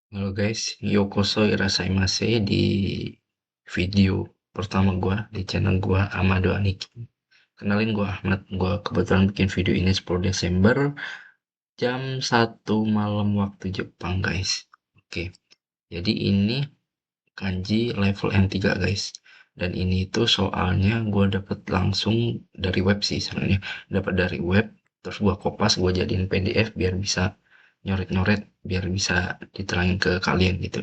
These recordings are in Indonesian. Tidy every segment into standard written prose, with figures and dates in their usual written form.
Halo guys, yokoso irasaimase di video pertama gua di channel gua Amado Aniki. Kenalin gua Ahmad, gua kebetulan bikin video ini 10 Desember jam 1 malam waktu Jepang guys. Oke, jadi ini kanji level N3 guys. Dan ini tuh soalnya gua dapet langsung dari web sih sebenarnya. Dapat dari web, terus gua kopas, gua jadiin PDF biar bisa nyoret-nyoret, biar bisa diterangin ke kalian gitu.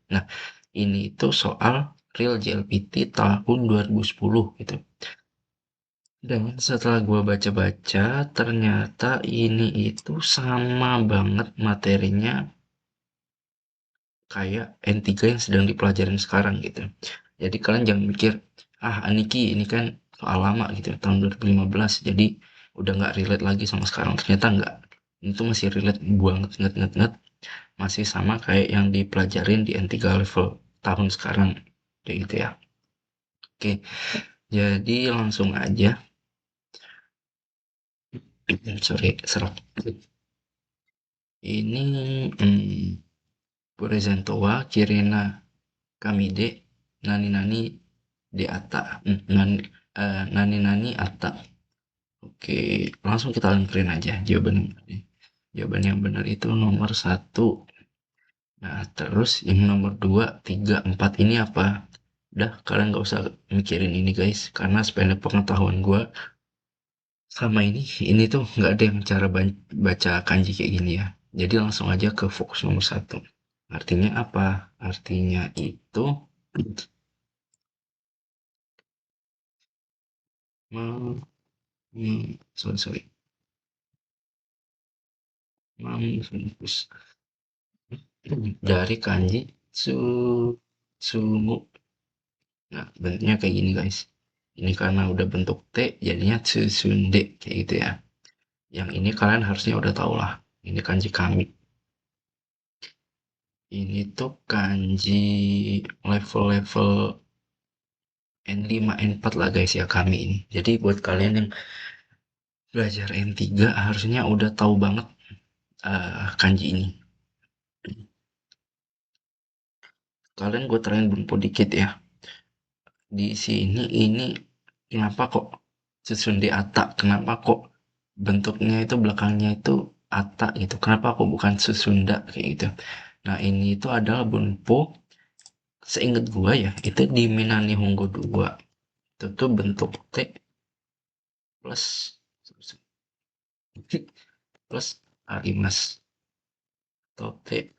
Nah, ini tuh soal real JLPT tahun 2010 gitu. Dan setelah gua baca-baca, ternyata ini itu sama banget materinya kayak N3 yang sedang dipelajarin sekarang gitu. Jadi kalian jangan mikir, ah Aniki ini kan soal lama gitu, tahun 2015, jadi udah nggak relate lagi sama sekarang. Ternyata nggak. Itu masih relate banget, nget, masih sama kayak yang dipelajarin di N3 level tahun sekarang. Kayak gitu ya. Oke, jadi langsung aja. Sorry, serap. Ini Presento wa Kirena Kamide Nani Nani di Atta. Nani Nani Atta. Oke, langsung kita lanjutin aja jawaban. Jawaban yang benar itu nomor satu. Nah, terus yang nomor dua, tiga, empat ini apa? Udah, kalian nggak usah mikirin ini guys, karena sependek pengetahuan gue sama ini tuh nggak ada yang cara baca kanji kayak gini ya. Jadi langsung aja ke fokus nomor satu. Artinya apa? Artinya itu, sorry, sorry, membungkus dari kanji su sumu. Nah, bentuknya kayak gini guys. Ini karena udah bentuk T, jadinya Tsusunde kayak gitu ya. Yang ini kalian harusnya udah tau lah. Ini kanji kami. Ini tuh kanji level-level N5, N4 lah guys ya kami ini. Jadi buat kalian yang belajar N3 harusnya udah tahu banget kanji ini. Kalian gue terangin bumpu dikit ya. Di sini ini kenapa kok Tsusunde Ata? Kenapa kok bentuknya itu belakangnya itu Ata gitu? Kenapa kok bukan Susunda kayak gitu? Nah ini itu adalah bunpo, seingat gua ya, itu di Minani Hongo 2. Itu tuh bentuk T plus plus Arimas atau T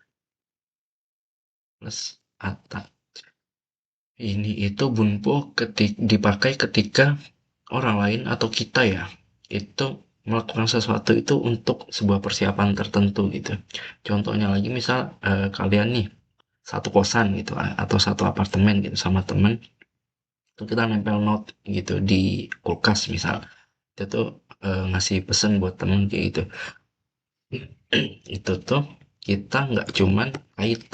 plus Ata. Ini itu bunpo dipakai ketika orang lain atau kita ya itu melakukan sesuatu itu untuk sebuah persiapan tertentu gitu. Contohnya lagi misal kalian nih satu kosan gitu atau satu apartemen gitu sama temen, itu kita nempel note gitu di kulkas misal. Itu tuh ngasih pesan buat temen kayak gitu. Itu tuh kita nggak cuman kait,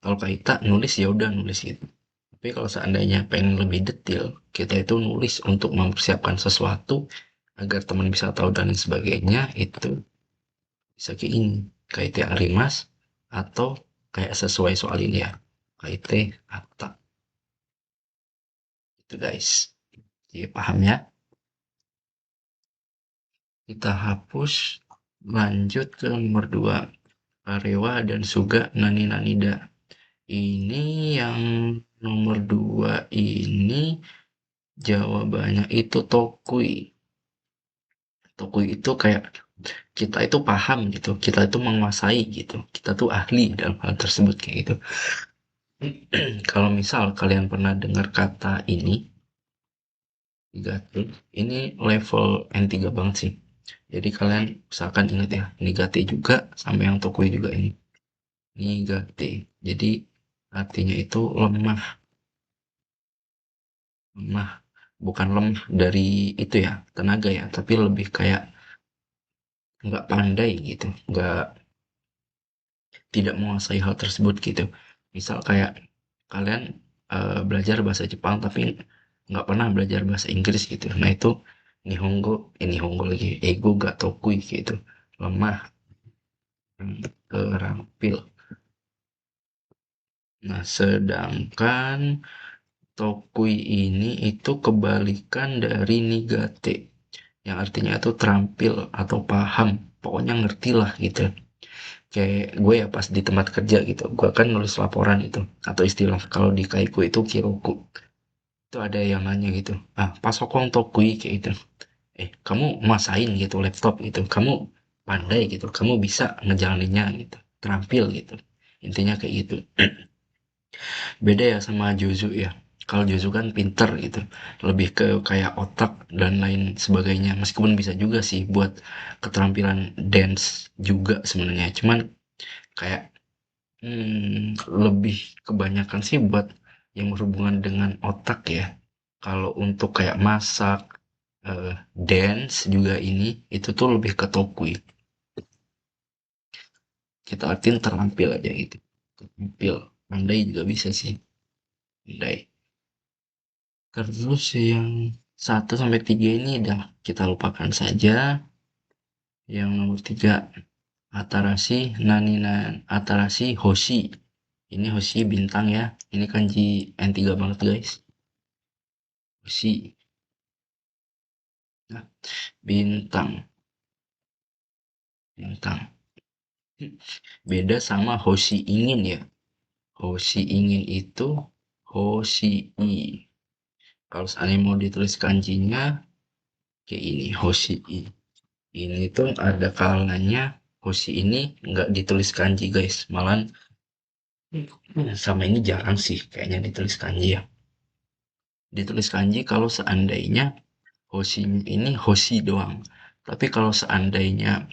kalau kaita nulis ya udah nulis gitu. Tapi kalau seandainya pengen lebih detail, kita itu nulis untuk mempersiapkan sesuatu agar teman bisa tahu dan lain sebagainya. Itu bisa kayak ini, kayak arimas atau kayak sesuai soal ini ya, kaite atau itu guys. Jadi paham ya? Kita hapus, lanjut ke nomor 2. Arewa dan Suga Nani Nanida. Ini yang nomor 2 ini jawabannya itu Tokui. Tokui itu kayak kita itu paham gitu, kita itu menguasai gitu, kita tuh ahli dalam hal tersebut kayak gitu. Kalau misal kalian pernah dengar kata ini, Nigate, ini level N3 banget sih. Jadi kalian usahakan ingat ya, Nigate juga sama yang Tokui juga ini. Nigate. Jadi artinya itu lemah, lemah. Bukan lemah dari itu ya, tenaga ya, tapi lebih kayak nggak pandai gitu, nggak tidak menguasai hal tersebut gitu. Misal kayak kalian belajar bahasa Jepang tapi nggak pernah belajar bahasa Inggris gitu. Nah itu Nihongo lagi, ego gak tokui gitu, lemah. terampil. Nah, sedangkan tokui ini itu kebalikan dari nigate, yang artinya itu terampil atau paham, pokoknya ngerti lah gitu. Kayak gue ya pas di tempat kerja gitu, gue kan nulis laporan itu, atau istilah kalau di kaiku itu kiroku. Itu ada yang nanya gitu, ah pasokong tokui kayak gitu. Kamu masain gitu laptop gitu, kamu pandai gitu, kamu bisa ngejalaninnya gitu, terampil gitu. Intinya kayak gitu. Beda ya sama Jojo ya. Kalau Jojo kan pinter gitu, lebih ke kayak otak dan lain sebagainya. Meskipun bisa juga sih buat keterampilan dance juga sebenarnya. Cuman kayak lebih kebanyakan sih buat yang berhubungan dengan otak ya. Kalau untuk kayak masak, dance juga ini, itu tuh lebih ke tokui. Kita artiin terampil aja gitu. Terampil. Pandai juga bisa sih. Pandai. Terus yang 1 sampai 3 ini udah kita lupakan saja. Yang nomor 3, Atarashi Naninan Atarashi Hoshi. Ini Hoshi bintang ya. Ini kanji N3 banget guys. Hoshi. Nah, bintang. Bintang. Beda sama Hoshi ingin ya. Hoshi ingin itu Hoshi I. Kalau seandainya mau ditulis kanjinya kayak ini Hoshi I. Ini tuh ada kalanya Hoshi ini nggak ditulis kanji guys, malah sama ini jarang sih kayaknya ditulis kanji ya. Ditulis kanji kalau seandainya Hoshi ini Hoshi doang. Tapi kalau seandainya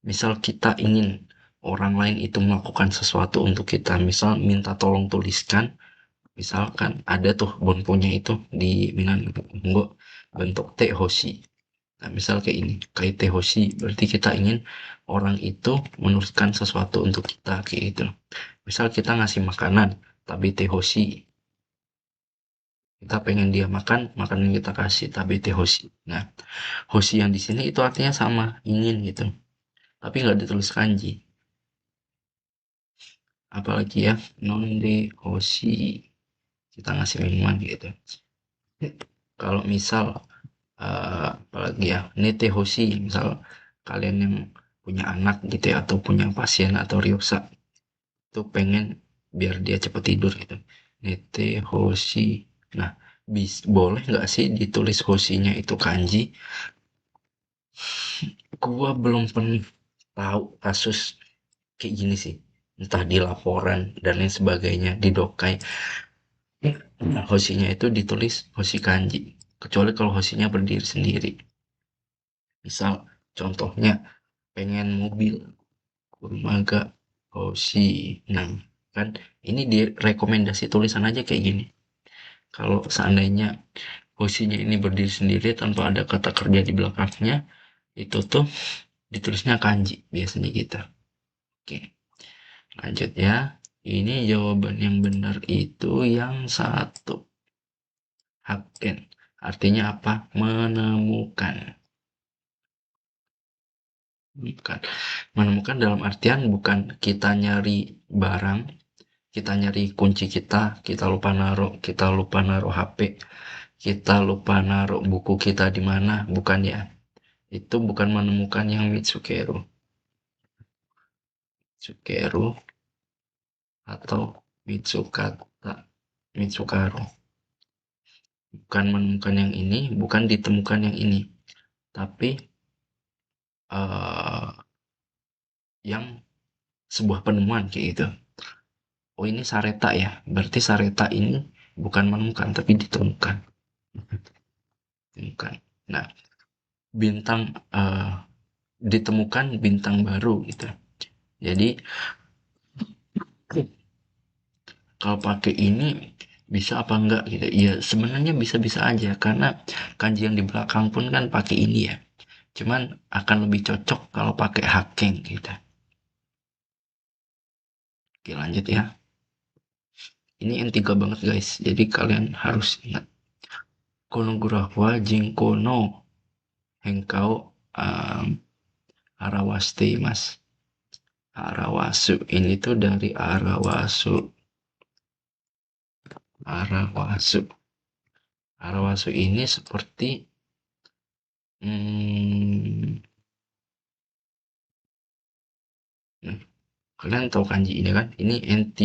misal kita ingin orang lain itu melakukan sesuatu untuk kita, misal minta tolong tuliskan, misalkan ada tuh bonponya itu di Minangkabau bentuk T Hoshi. Nah, misal kayak ini, kaite hoshi, berarti kita ingin orang itu menuliskan sesuatu untuk kita, kayak gitu. Misal kita ngasih makanan, tapi te hoshi, kita pengen dia makan, makanan yang kita kasih, tapi te hoshi. Nah, hoshi yang di sini itu artinya sama, ingin gitu, tapi nggak ditulis kanji. Apalagi ya, non de hoshi, kita ngasih minuman gitu. Kalau misal, apalagi ya, nete hoshi, misal kalian yang punya anak gitu ya, atau punya pasien atau ryosa, tuh pengen biar dia cepet tidur gitu. Nete hoshi. Nah, boleh nggak sih ditulis hoshinya itu kanji? Gua belum pernah tahu kasus kayak gini sih. Entah di laporan dan lain sebagainya, di dokai. Nah, hoshinya itu ditulis hoshi kanji. Kecuali kalau hoshinya berdiri sendiri. Misal contohnya pengen mobil Kurmaga Hoshi. Nah, kan ini di rekomendasi tulisan aja kayak gini. Kalau seandainya Hoshinya ini berdiri sendiri tanpa ada kata kerja di belakangnya, itu tuh ditulisnya kanji biasanya gitu. Oke, lanjut ya. Ini jawaban yang benar itu yang satu. Haken. Artinya apa? Menemukan. Bukan. Menemukan dalam artian bukan kita nyari barang, kita nyari kunci kita lupa naruh HP, kita lupa naruh buku kita di mana, bukan ya. Itu bukan menemukan yang Mitsukeru. Mitsukeru atau Mitsukata, Mitsukaru. Bukan menemukan yang ini, bukan ditemukan yang ini, tapi uh, yang sebuah penemuan kayak gitu. Oh ini Sareta ya, berarti Sareta ini bukan menemukan tapi ditemukan. Ditemukan. Nah, bintang ditemukan bintang baru gitu. Jadi kalau pakai ini bisa apa enggak gitu. Ya sebenarnya bisa-bisa aja karena kanji yang di belakang pun kan pakai ini ya. Cuman akan lebih cocok kalau pakai hacking gitu. Oke lanjut ya. Ini N3 banget guys. Jadi kalian harus ingat. Konogurawa Jinko no Henkao um, Arawaste mas. Arawasu ini tuh dari Arawasu. Arawasu. Arawasu ini seperti hmm, nah, kalian tahu kanji ini kan? Ini N3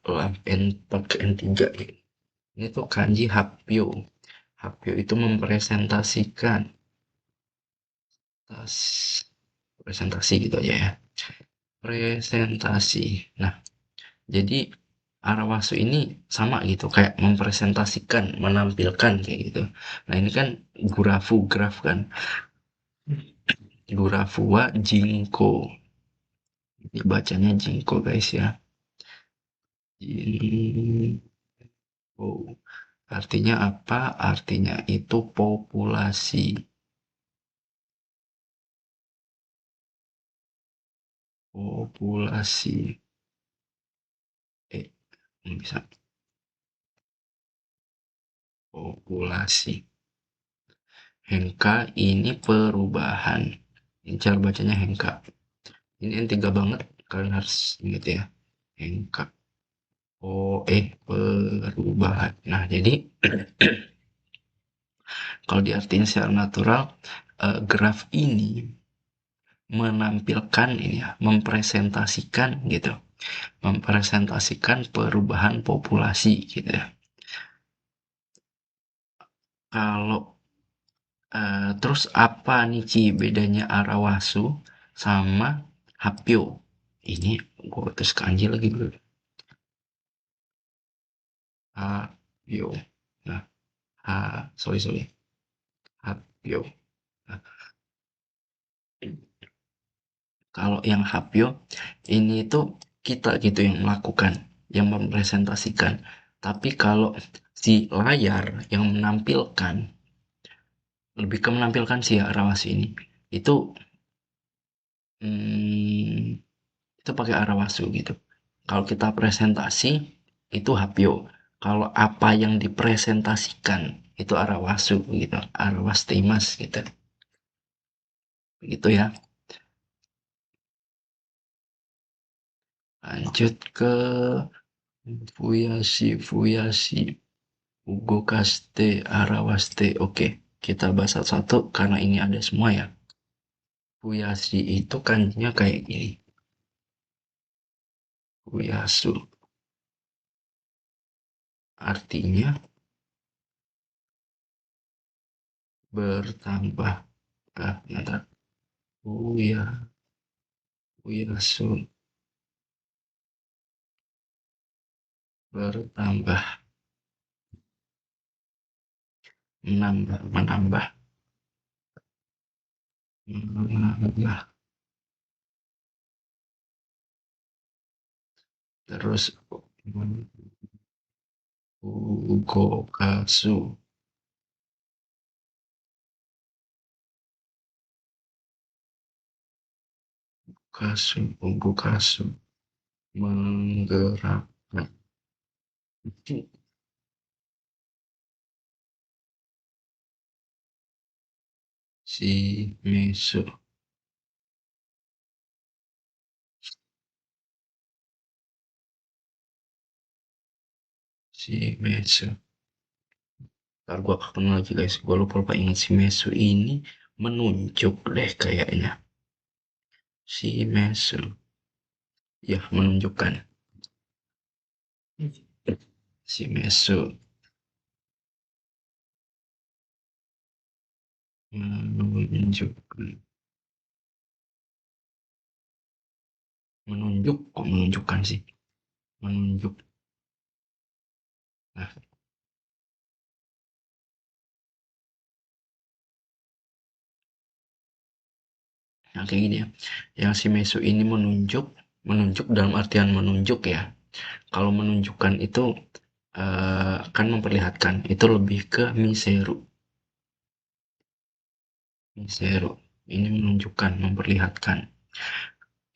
lah, pakai N3 gitu. Ini tuh kanji Hapyo. Hapyo itu mempresentasikan presentasi gitu aja ya. Presentasi. Nah, jadi Arawasu ini sama gitu, kayak mempresentasikan, menampilkan kayak gitu. Nah, ini kan gurafu graf kan. Gurafu wa Jinko. Ini bacanya Jinko guys ya. Jinko. Artinya apa? Artinya itu populasi. Populasi. Eh, bisa. Populasi. Hengka ini perubahan. Ini cara bacanya hengka. Ini N3 banget. Kalian harus ingat ya. Hengka. Perubahan. Nah, jadi kalau diartikan secara natural, graf ini menampilkan ini ya, mempresentasikan gitu. Mempresentasikan perubahan populasi gitu ya. Kalau terus apa nih Ci bedanya Arawasu sama Hapyo? Ini gue terus kanji lagi dulu. Hapyo. Nah, sorry. Hapyo. Nah, kalau yang Hapyo ini tuh kita gitu yang melakukan, yang mempresentasikan. Tapi kalau si layar yang menampilkan, lebih ke menampilkan si Arawasu ini, itu hmm, itu pakai Arawasu gitu. Kalau kita presentasi itu Hapyo. Kalau apa yang dipresentasikan itu Arawasu gitu. Arawastemas gitu. Begitu ya. Lanjut ke Fuyashi. Ugokaste, Arawaste. Oke, kita bahas satu-satu karena ini ada semua ya. Fuyashi itu kanjinya kayak gini. Fuyasu. Artinya bertambah. Bentar. Fuya, Fuyasu. Bertambah. Menambah. Menambah. Terus Ugokasu. Ugokasu. Menggerakkan. Si Mesu. Si Mesu. Ntar gue ketemu lagi guys. Gue lupa ingat si Mesu ini menunjuk deh kayaknya. Si Mesu. Ya, menunjukkan. Si Mesu. Menunjukkan. Menunjuk. Kok menunjukkan sih? Menunjuk. Nah, kayak gini ya. Yang si Mesu ini menunjuk. Menunjuk dalam artian menunjuk ya. Kalau menunjukkan itu kan memperlihatkan. Itu lebih ke Miseru. Miseru. Ini menunjukkan, memperlihatkan.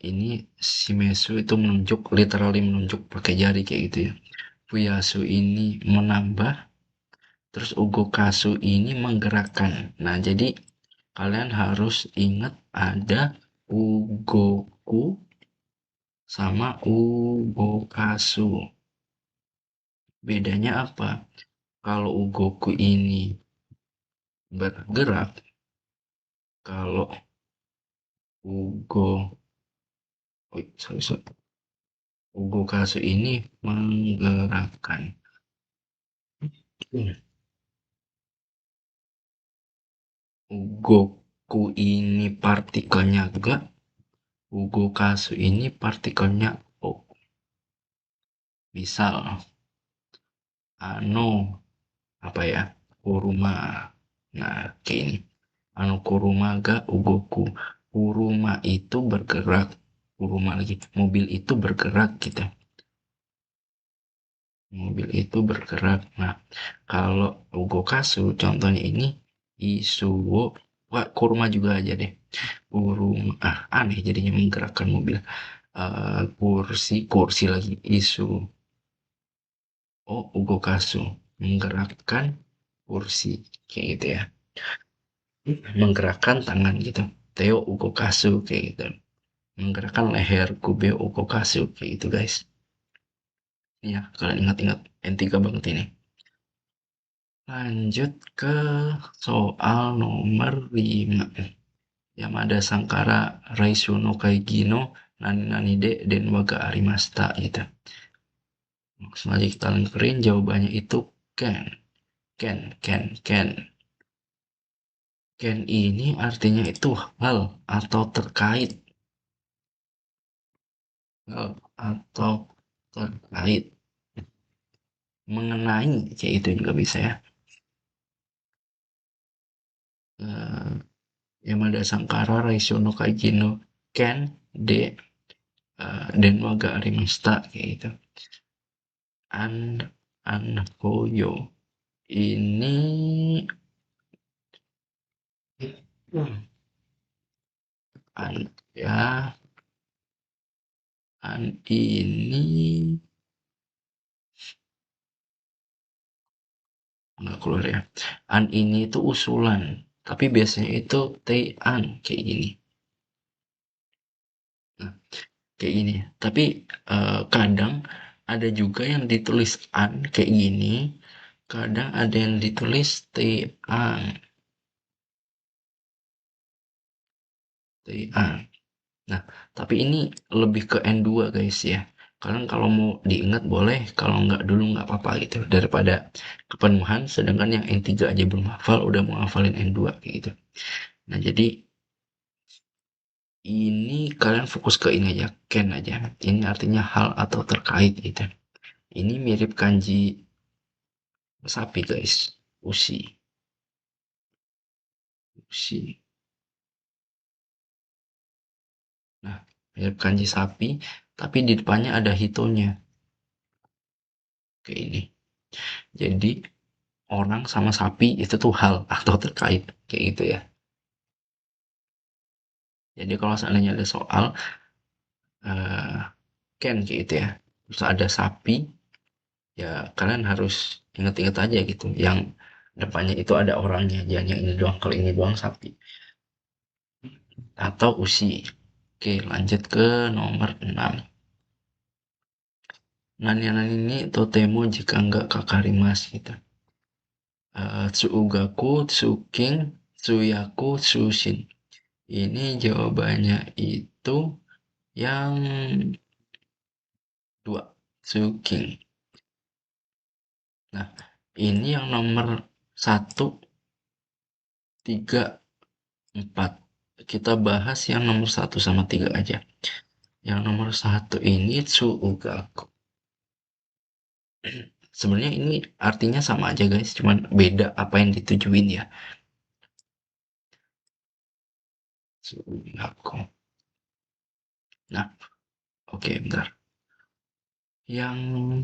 Ini si Mesu itu menunjuk, literally menunjuk pakai jari kayak gitu ya. Fuyasu ini menambah, terus Ugokasu ini menggerakkan. Nah, jadi kalian harus ingat ada Ugoku sama ugokasu. Bedanya apa? Kalau ugoku ini bergerak, kalau ugo, oh, sorry, sorry. Ugokasu ini menggerakkan. Hmm. Ugoku ini partikelnya G, ugokasu ini partikelnya O. Misal, ano, apa ya, kuruma. Nah, kayak ini. Ano kuruma ga ugoku. Kuruma itu bergerak. Kuruma lagi. Mobil itu bergerak gitu. Mobil itu bergerak. Nah, kalau ugokasu contohnya ini isuwo. Wah, kuruma juga aja deh. Kuruma. Ah, aneh jadinya menggerakkan mobil. Kursi lagi. Isu. Oh, ugokasu. Menggerakkan kursi. Kayak gitu ya. Menggerakkan tangan gitu. Teo ugokasu kayak gitu. Menggerakkan leher Kubeo ugokasu kayak gitu guys. Ya, kalian ingat-ingat N3 banget ini. Lanjut ke soal nomor 5. Yamada Sankara Raisuno Kaigino Nani Nani De Den Waga Arimasta gitu. Langsung aja kita lengkerin jawabannya itu Ken. Ken, Ken, Ken. Ken ini artinya itu hal atau terkait. Hal atau terkait. Mengenai, kayak itu juga bisa ya. Eh, Yamada Sankara Raisono Kaigino Ken De Denwaga Arimasta kayak gitu. Ankoyo ini an ya an ini nggak keluar ya. An ini itu usulan, tapi biasanya itu an kayak gini. Nah, kayak gini. Tapi kadang ada juga yang ditulis an kayak gini, kadang ada yang ditulis an, an. Nah, tapi ini lebih ke N2 guys ya. Kalian kalau mau diingat boleh, kalau nggak dulu nggak apa-apa gitu. Daripada kepenuhan, sedangkan yang N3 aja belum hafal, udah mau hafalin N2 kayak gitu. Nah, jadi ini kalian fokus ke ini aja, Ken aja. Ini artinya hal atau terkait gitu. Ini mirip kanji sapi guys. Usi. Usi. Nah, mirip kanji sapi, tapi di depannya ada hitonya. Kayak ini. Jadi orang sama sapi itu tuh hal atau terkait kayak gitu ya. Jadi kalau seandainya ada soal eh, Ken kayak gitu ya, terus ada sapi, ya kalian harus inget-inget aja gitu. Yang depannya itu ada orangnya, jangan yang ini doang. Kalau ini doang sapi atau usi. Oke, lanjut ke nomor 6. Nani ini totemo jika enggak kakarimas gitu. Tsuugaku, Tsuking, Tsuyaku, Tsushin. Ini jawabannya itu yang dua, Tsuking. Nah, ini yang nomor satu, tiga, empat. Kita bahas yang nomor satu sama tiga aja. Yang nomor satu ini Tsuugaku. Sebenarnya ini artinya sama aja guys, cuman beda apa yang ditujuin ya. Tsuugaku. Nah, oke, bentar. Yang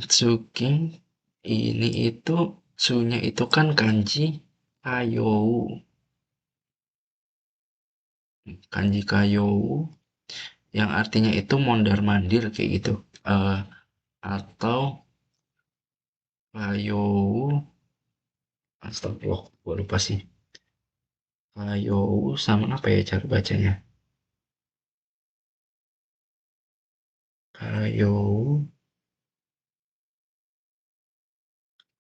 Tsuking ini itu Su-nya itu kan kanji kayou. Kanji kayou yang artinya itu mondar-mandir kayak gitu. Eh, atau kayou, astagfirullah, gua lupa sih. Kayou sama apa ya cara bacanya? Ayo,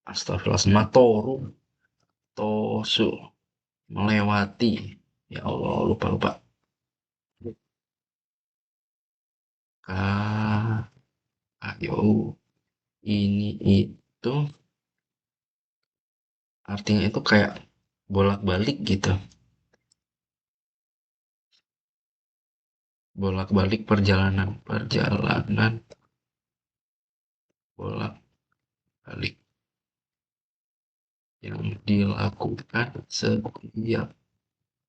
astagfirullah, sama toru, tosu, melewati. Ya Allah, lupa lupa. Ah, ayo, ini itu artinya itu kayak bolak-balik gitu. Bolak-balik perjalanan, perjalanan bolak-balik yang dilakukan setiap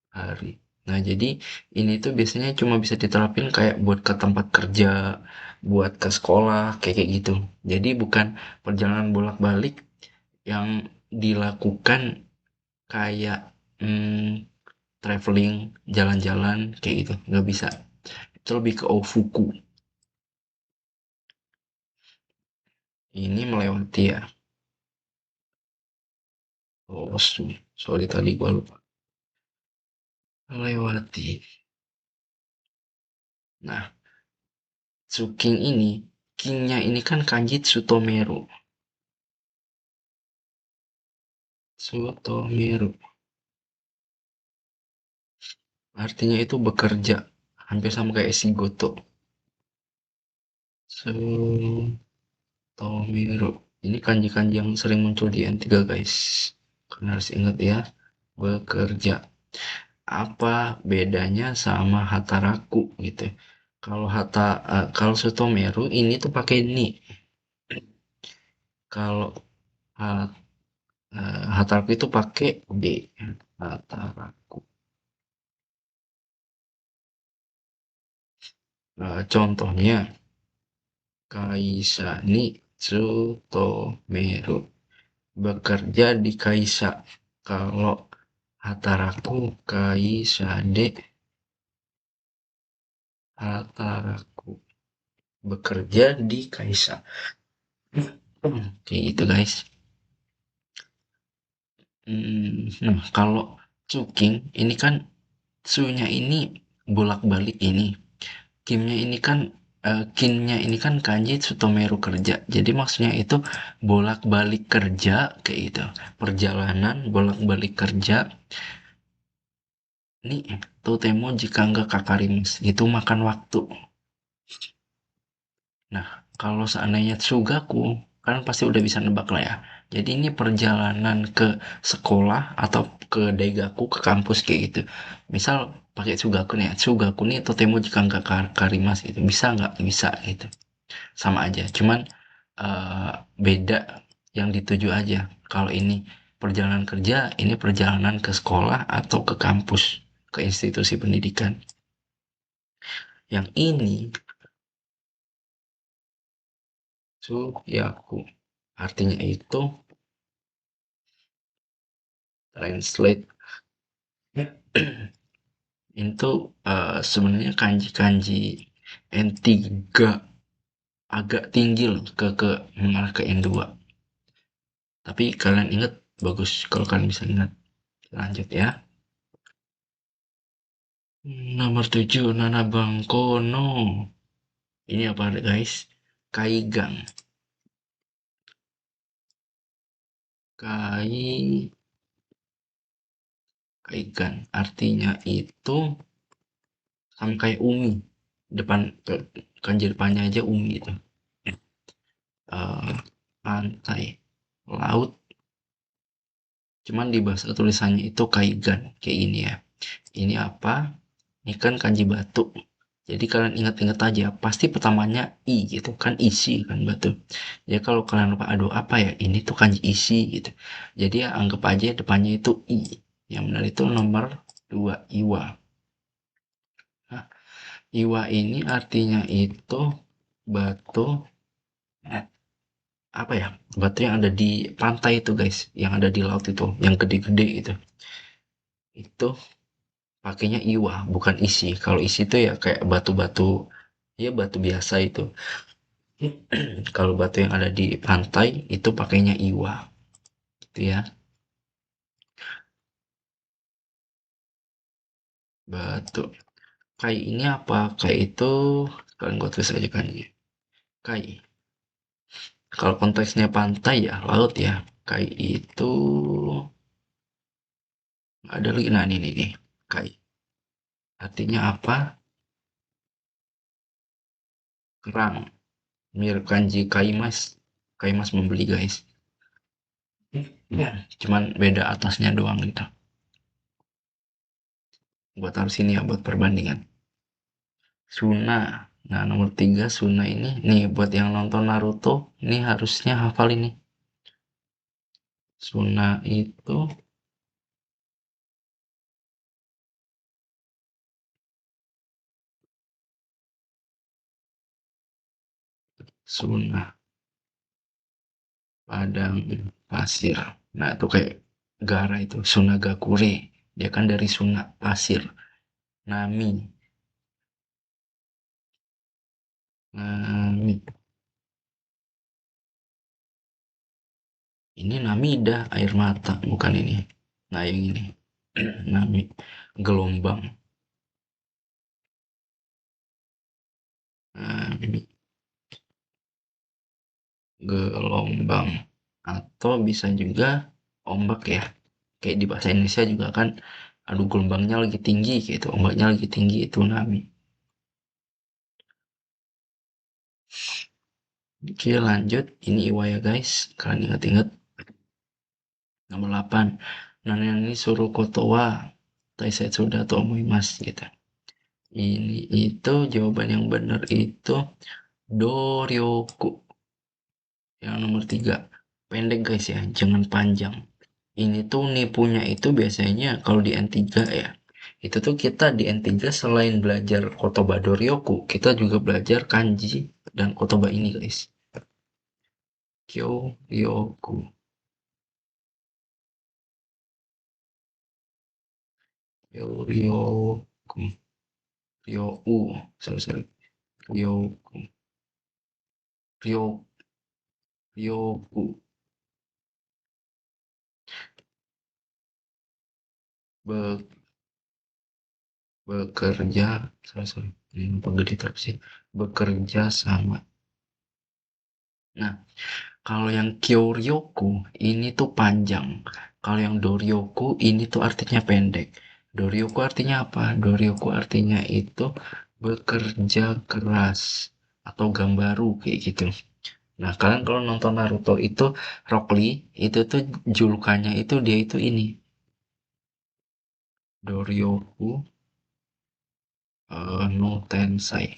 hari. Nah, jadi ini tuh biasanya cuma bisa diterapin kayak buat ke tempat kerja, buat ke sekolah, kayak kayak gitu. Jadi bukan perjalanan bolak-balik yang dilakukan kayak traveling, jalan-jalan, kayak gitu. Nggak bisa. Itu lebih ke ofuku. Ini melewati ya. Oh, sorry tadi gua lupa. Melewati. Nah, Tsuking ini, kingnya ini kan kanji Tsutomeru. Tsutomeru. Artinya itu bekerja. Hampir sama kayak Shigoto. Tsutomeru. Ini kanji-kanji yang sering muncul di N3 guys. Kalian harus ingat ya. Bekerja. Apa bedanya sama Hataraku gitu. Kalau Tsutomeru ini tuh pakai ni. Kalau Hataraku itu pakai D. Hataraku. Contohnya Kaisa ni Tsutomeru. Bekerja di Kaisa. Kalau Hataraku Kaisa de Hataraku. Bekerja di Kaisa. Kayak gitu guys. Nah, kalau Cuking ini kan Su-nya ini bolak-balik ini. Kimnya ini kan Kinnya ini kan kanji Sutomeru kerja. Jadi maksudnya itu bolak-balik kerja kayak gitu. Perjalanan bolak-balik kerja. Nih, temo jika nggak kakarimas. Itu makan waktu. Nah, kalau seandainya Tsugaku, kan pasti udah bisa nebak lah ya. Jadi ini perjalanan ke sekolah atau ke daigaku, ke kampus kayak gitu. Misal pakai Tsugaku nih, Tsugaku nih totemo jika nggak karimas gitu. Bisa nggak? Bisa gitu. Sama aja. Cuman beda yang dituju aja. Kalau ini perjalanan kerja, ini perjalanan ke sekolah atau ke kampus, ke institusi pendidikan. Yang ini Tsuyaku. Artinya itu translate itu sebenarnya kanji-kanji N3 agak tinggi loh ke mengarah ke N2. Tapi kalian ingat bagus kalau kalian bisa ingat. Lanjut ya. Nomor 7 Nana Bangkono. Ini apa guys? Kaigang. Kai Kaigan. Artinya itu sama kayak Umi. Depan kanji depannya aja Umi itu. Pantai, laut, cuman di bahasa tulisannya itu kaigan kayak ini ya. Ini apa? Ini kan kanji batu. Jadi kalian ingat-ingat aja, pasti pertamanya i gitu kan, isi kan batu. Ya kalau kalian lupa aduh apa ya, ini tuh kanji isi gitu. Jadi ya anggap aja depannya itu i. Yang benar itu nomor 2 iwa. Nah, iwa ini artinya itu batu apa ya, batu yang ada di pantai itu guys, yang ada di laut itu, yang gede-gede itu pakainya iwa bukan isi. Kalau isi itu ya kayak batu-batu, ya batu biasa itu. Kalau batu yang ada di pantai itu pakainya iwa gitu ya. Batu kai ini apa, kai itu kalian gua tulis aja kan ya. Kai. Kalau konteksnya pantai ya laut ya. Kai itu ada lagi, nah ini nih. Kai. Artinya apa? Kerang. Mirip kanji kaimas. Kaimas membeli guys. Ya, cuman beda atasnya doang gitu. Buat taruh sini ya buat perbandingan. Suna. Nah, nomor 3 Suna ini nih buat yang nonton Naruto, ini harusnya hafal ini. Suna itu Suna padang pasir. Nah, itu kayak Gara itu Sunagakure. Dia kan dari Suna pasir. Nami. Nami. Ini Namida air mata, bukan ini. Nah, yang ini. Nami gelombang. Nami gelombang. Atau bisa juga ombak ya. Kayak di bahasa Indonesia juga kan, aduh gelombangnya lagi tinggi gitu, ombaknya lagi tinggi, itu tsunami. Oke lanjut, ini Iwa ya guys, kalian ingat-ingat. Nomor 8, Nani ini suruh kotowa, Taisetsu to omoimasu gitu. Ini itu jawaban yang benar itu Doryoku. Yang nomor 3, pendek guys ya, jangan panjang. Ini tuh nipunya itu biasanya kalau di N3 ya. Itu tuh kita di N3 selain belajar kotoba Doryoku, kita juga belajar kanji dan kotoba ini guys. Kyoryoku. Kyoryoku. Ryou. Sorry, sorry. Ryoku. Ryo, Ryoku. Be- bekerja. Sorry, sorry. Ini gede terus sih. Bekerja sama. Nah, kalau yang Kyoryoku ini tuh panjang. Kalau yang Doryoku ini tuh artinya pendek. Doryoku artinya apa? Doryoku artinya itu bekerja keras atau gambaru kayak gitu. Nah, kalian kalau nonton Naruto itu Rock Lee itu tuh julukannya itu dia itu ini Doryoku no Tensai.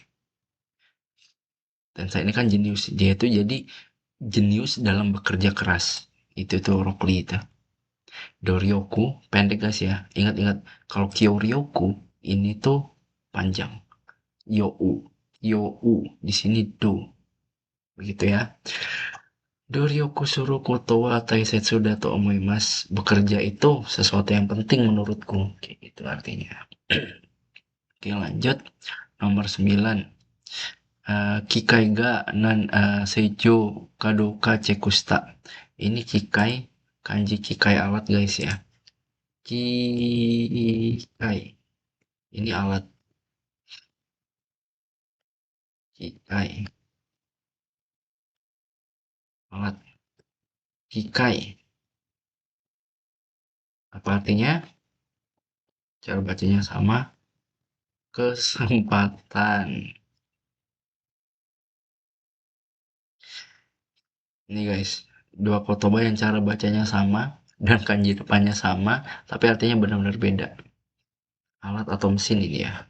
Tensai ini kan jenius. Dia itu jadi jenius dalam bekerja keras. Itu tuh Rock Lee itu. Doryoku pendek guys ya. Ingat-ingat kalau Kyoryoku ini tuh panjang. You. You di sini do. Begitu ya. Doryoku Suruku Towa Taisetsu Dato Omoimasu. Bekerja itu sesuatu yang penting menurutku. Kayak gitu artinya. Oke lanjut. Nomor 9. Kikai ga nan seijo kadoka cekusta. Ini kikai, kanji kikai alat guys ya. Kikai. Ini alat kikai. Alat kikai. Apa artinya? Cara bacanya sama. Kesempatan. Ini guys, dua kotoba yang cara bacanya sama dan kanji depannya sama, tapi artinya benar-benar beda. Alat atau mesin ini ya,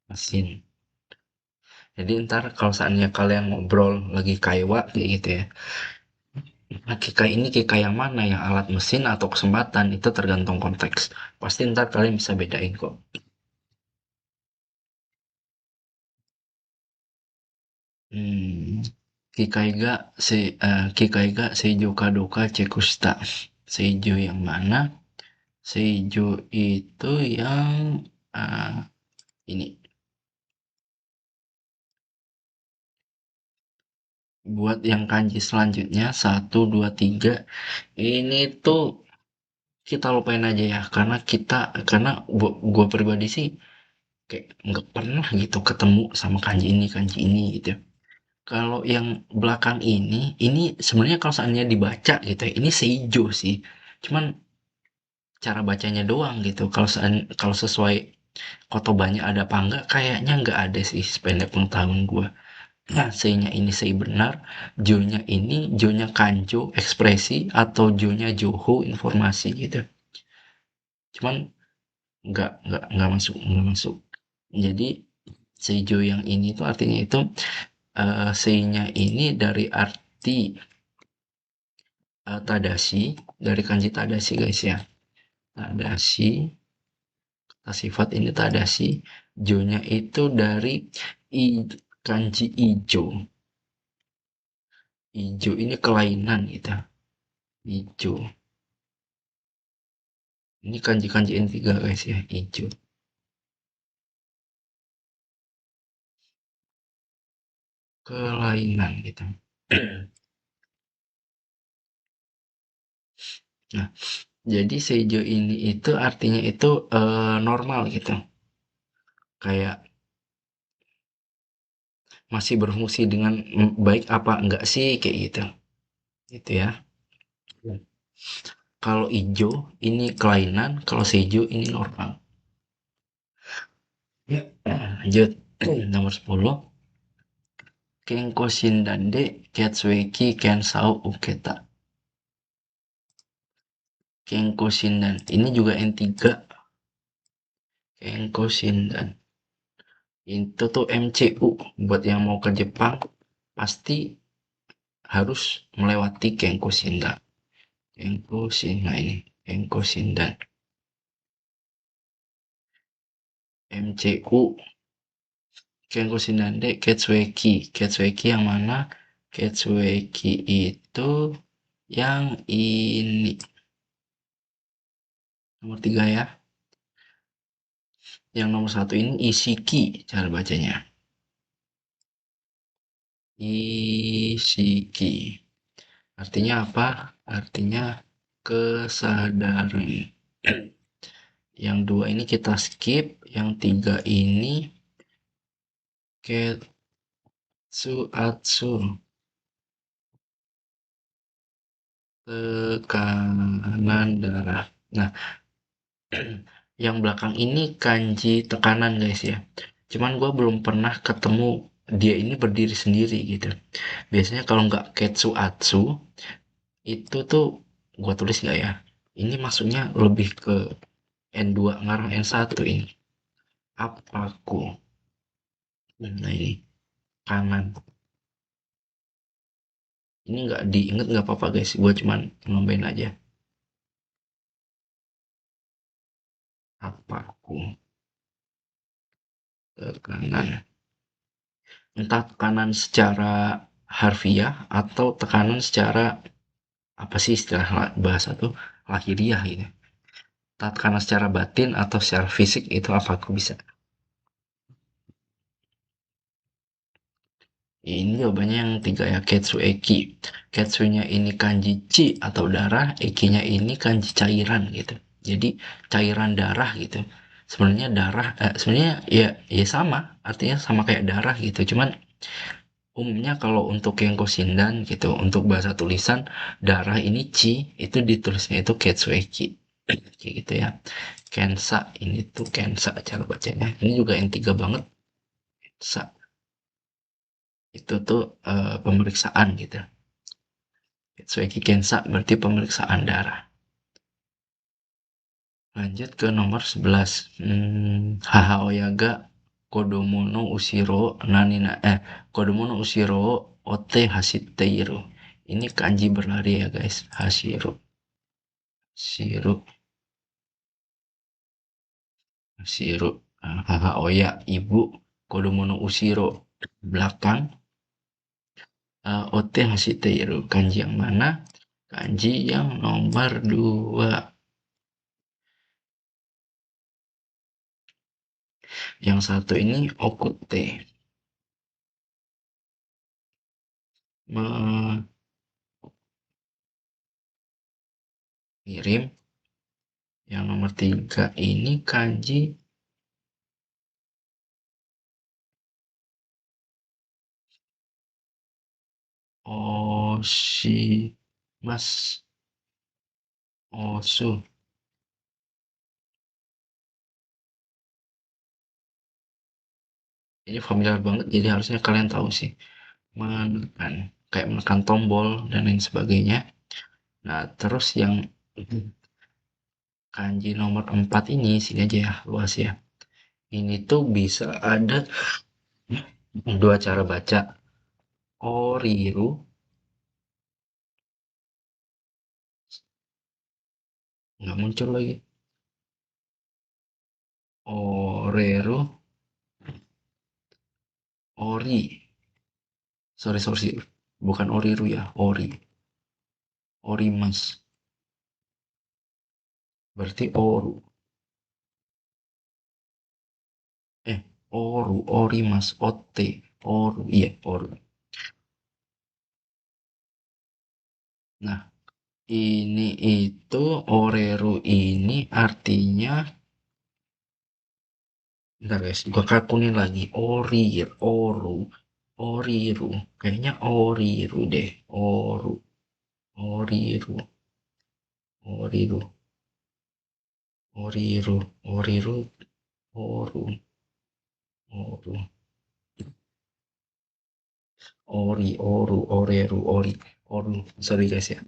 mesin. Jadi ntar kalau seandainya kalian ngobrol lagi kaiwa kayak gitu ya, nah kikai ini kikai yang mana yang alat mesin atau kesempatan itu tergantung konteks. Pasti ntar kalian bisa bedain kok. Hmm, Kikai ga Seijo Kadoka Cekusta. Seijo yang mana? Seijo itu yang uh, ini. Buat yang kanji selanjutnya, satu, dua, tiga, ini tuh kita lupain aja ya, karena gua pribadi sih kayak nggak pernah gitu ketemu sama kanji ini gitu. Kalau yang belakang ini sebenarnya kalau seandainya dibaca gitu ya, ini seijo sih. Cuman cara bacanya doang gitu. Kalau sesuai kotobannya ada apa enggak, kayaknya nggak ada sih sependek pengetahuan gua. Nah, sei-nya ini sei benar, jo-nya ini jo-nya kanjo ekspresi atau jo-nya joho informasi gitu. Cuman nggak masuk nggak masuk. Jadi seijo yang ini tuh artinya itu sei-nya ini dari arti tadashi, dari kanji tadashi guys ya. Tadashi, kata sifat ini tadashi, jo-nya itu dari i, kanji ijo. Ijo ini kelainan gitu. Ijo. Ini kanji-kanji N3 guys ya, ijo. Kelainan gitu. Nah, jadi seijo ini itu artinya itu normal gitu. Kayak masih berfungsi dengan baik apa enggak sih kayak gitu. Gitu ya. Kalau ijo ini kelainan, kalau seijo ini normal. Ya, lanjut. Nomor 10. Kenko Shindande Ketsueki Kensao Uketa. Kenko Shindan. Ini juga N3. Kenko Shindan. Itu tuh MCU. Buat yang mau ke Jepang, pasti harus melewati Kenko Shindan. Kenko Shindan ini. Kenko Shindan. MCU. Kenko Shindan de Ketsueki. Ketsueki yang mana? Ketsueki itu yang ini. Nomor 3 ya. Yang nomor 1 ini Ishiki cara bacanya. Ishiki. Artinya apa? Artinya kesadaran. Yang 2 ini kita skip. Yang 3 ini ketsuatsu. Tekanan darah. Nah, yang belakang ini kanji tekanan guys ya. Cuman gue belum pernah ketemu dia ini berdiri sendiri gitu. Biasanya kalau nggak ketsuatsu, itu tuh gue tulis nggak ya? Ini maksudnya lebih ke N2 ngarang N1 ini. Apaku. Nah ini kanan. Ini nggak diinget nggak apa-apa guys. Gue cuman nambahin aja. Apaku ke kanan. Entah tekanan secara harfiah atau tekanan secara apa sih istilah bahasa tuh lahiriah gitu. Entah tekanan secara batin atau secara fisik itu apa aku bisa. Ini jawabannya yang 3 ya, Ketsueki. Ketsunya ini kanji chi atau darah, ekinya ini kanji cairan gitu. Jadi cairan darah gitu. Sebenarnya darah, sebenarnya ya sama, artinya sama kayak darah gitu. Cuman umumnya kalau untuk yang kosindan gitu, untuk bahasa tulisan darah ini chi itu ditulisnya itu Ketsueki. Kayak gitu ya. Kensa ini tuh Kensa cara bacanya. Ini juga yang 3 banget. Kensa itu tuh pemeriksaan gitu. Ketsueki Kensa berarti pemeriksaan darah. Lanjut ke nomor 11. Haha Oyaga Kodomo no Ushiro Nanina Kodomo no Ushiro Ote Hashiteiru. Ini kanji berlari ya guys. Hashiro. Shiro. Hashiro. Haha Oya ibu. Kodomo no Ushiro belakang. Ote Hashiteiru. Kanji yang mana? Kanji yang nomor 2. Yang satu ini Okute. Mengirim. Yang nomor 3 ini kanji Oshi Mas Osu. Ini familiar banget, jadi harusnya kalian tahu sih. Menekan, kayak menekan tombol dan lain sebagainya. Nah, terus yang kanji nomor 4 ini, sini aja ya, luas ya. Ini tuh bisa ada dua cara baca. Oriru, nggak muncul lagi. Oreru, ori. Sorry, sorry. Bukan oriru ya, ori. Orimas. Berarti oru. Eh, oru, orimas, ote, oru. Iya, oru. Nah, ini itu oreru ini artinya, bentar guys, gua kalkunin lagi. Orir, oru, oriru. Kayaknya oriru deh. Oru, oriru, oriru, oriru, oriru, oru, oru, ori, oru, oreru, ori, oru. Sorry guys ya.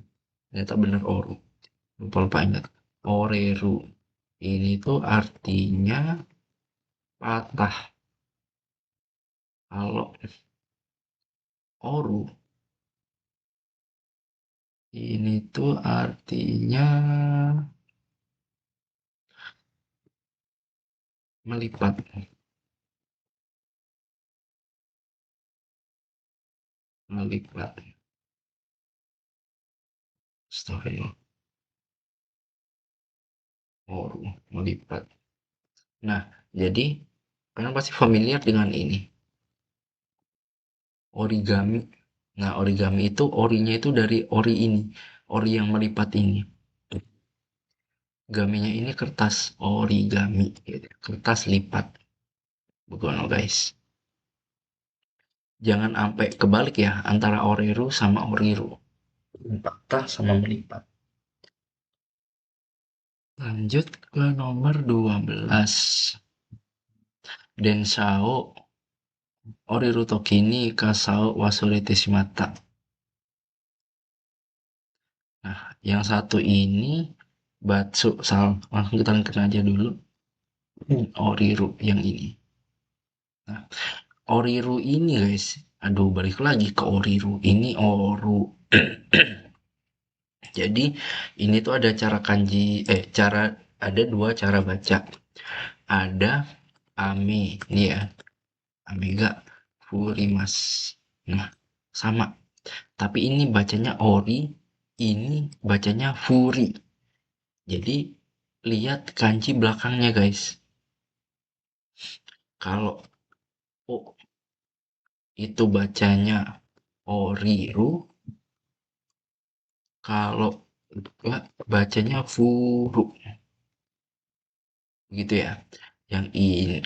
Ternyata bener oru. Lupa-lupa ingat. Oreru. Ini tuh artinya patah. Kalau oru ini tuh artinya melipat, melipat. Astagfirullah, oru, melipat. Nah, jadi kalian pasti familiar dengan ini, origami. Nah, origami itu orinya itu dari ori ini, ori yang melipat ini. Gaminya ini kertas origami, gitu. Kertas lipat. Begono guys. Jangan sampai kebalik ya antara oreru sama oriru. Patah sama melipat. Lanjut ke nomor 12. Densao Oriru Tokini Kasao Wasurete Shimata. Nah, yang satu ini Batsu Sal. Langsung kita angkat aja dulu. Oriru yang ini. Nah, Oriru ini guys. Aduh, balik lagi ke Oriru. Ini Oru. Jadi, ini tuh ada cara kanji, ada dua cara baca. Ada Ame, ini ya. Amega Furimas. Nah, sama. Tapi ini bacanya Ori, ini bacanya Furi. Jadi lihat kanji belakangnya guys. Kalau O itu bacanya Oriru, kalau enggak bacanya Furu gitu ya. Yang ini.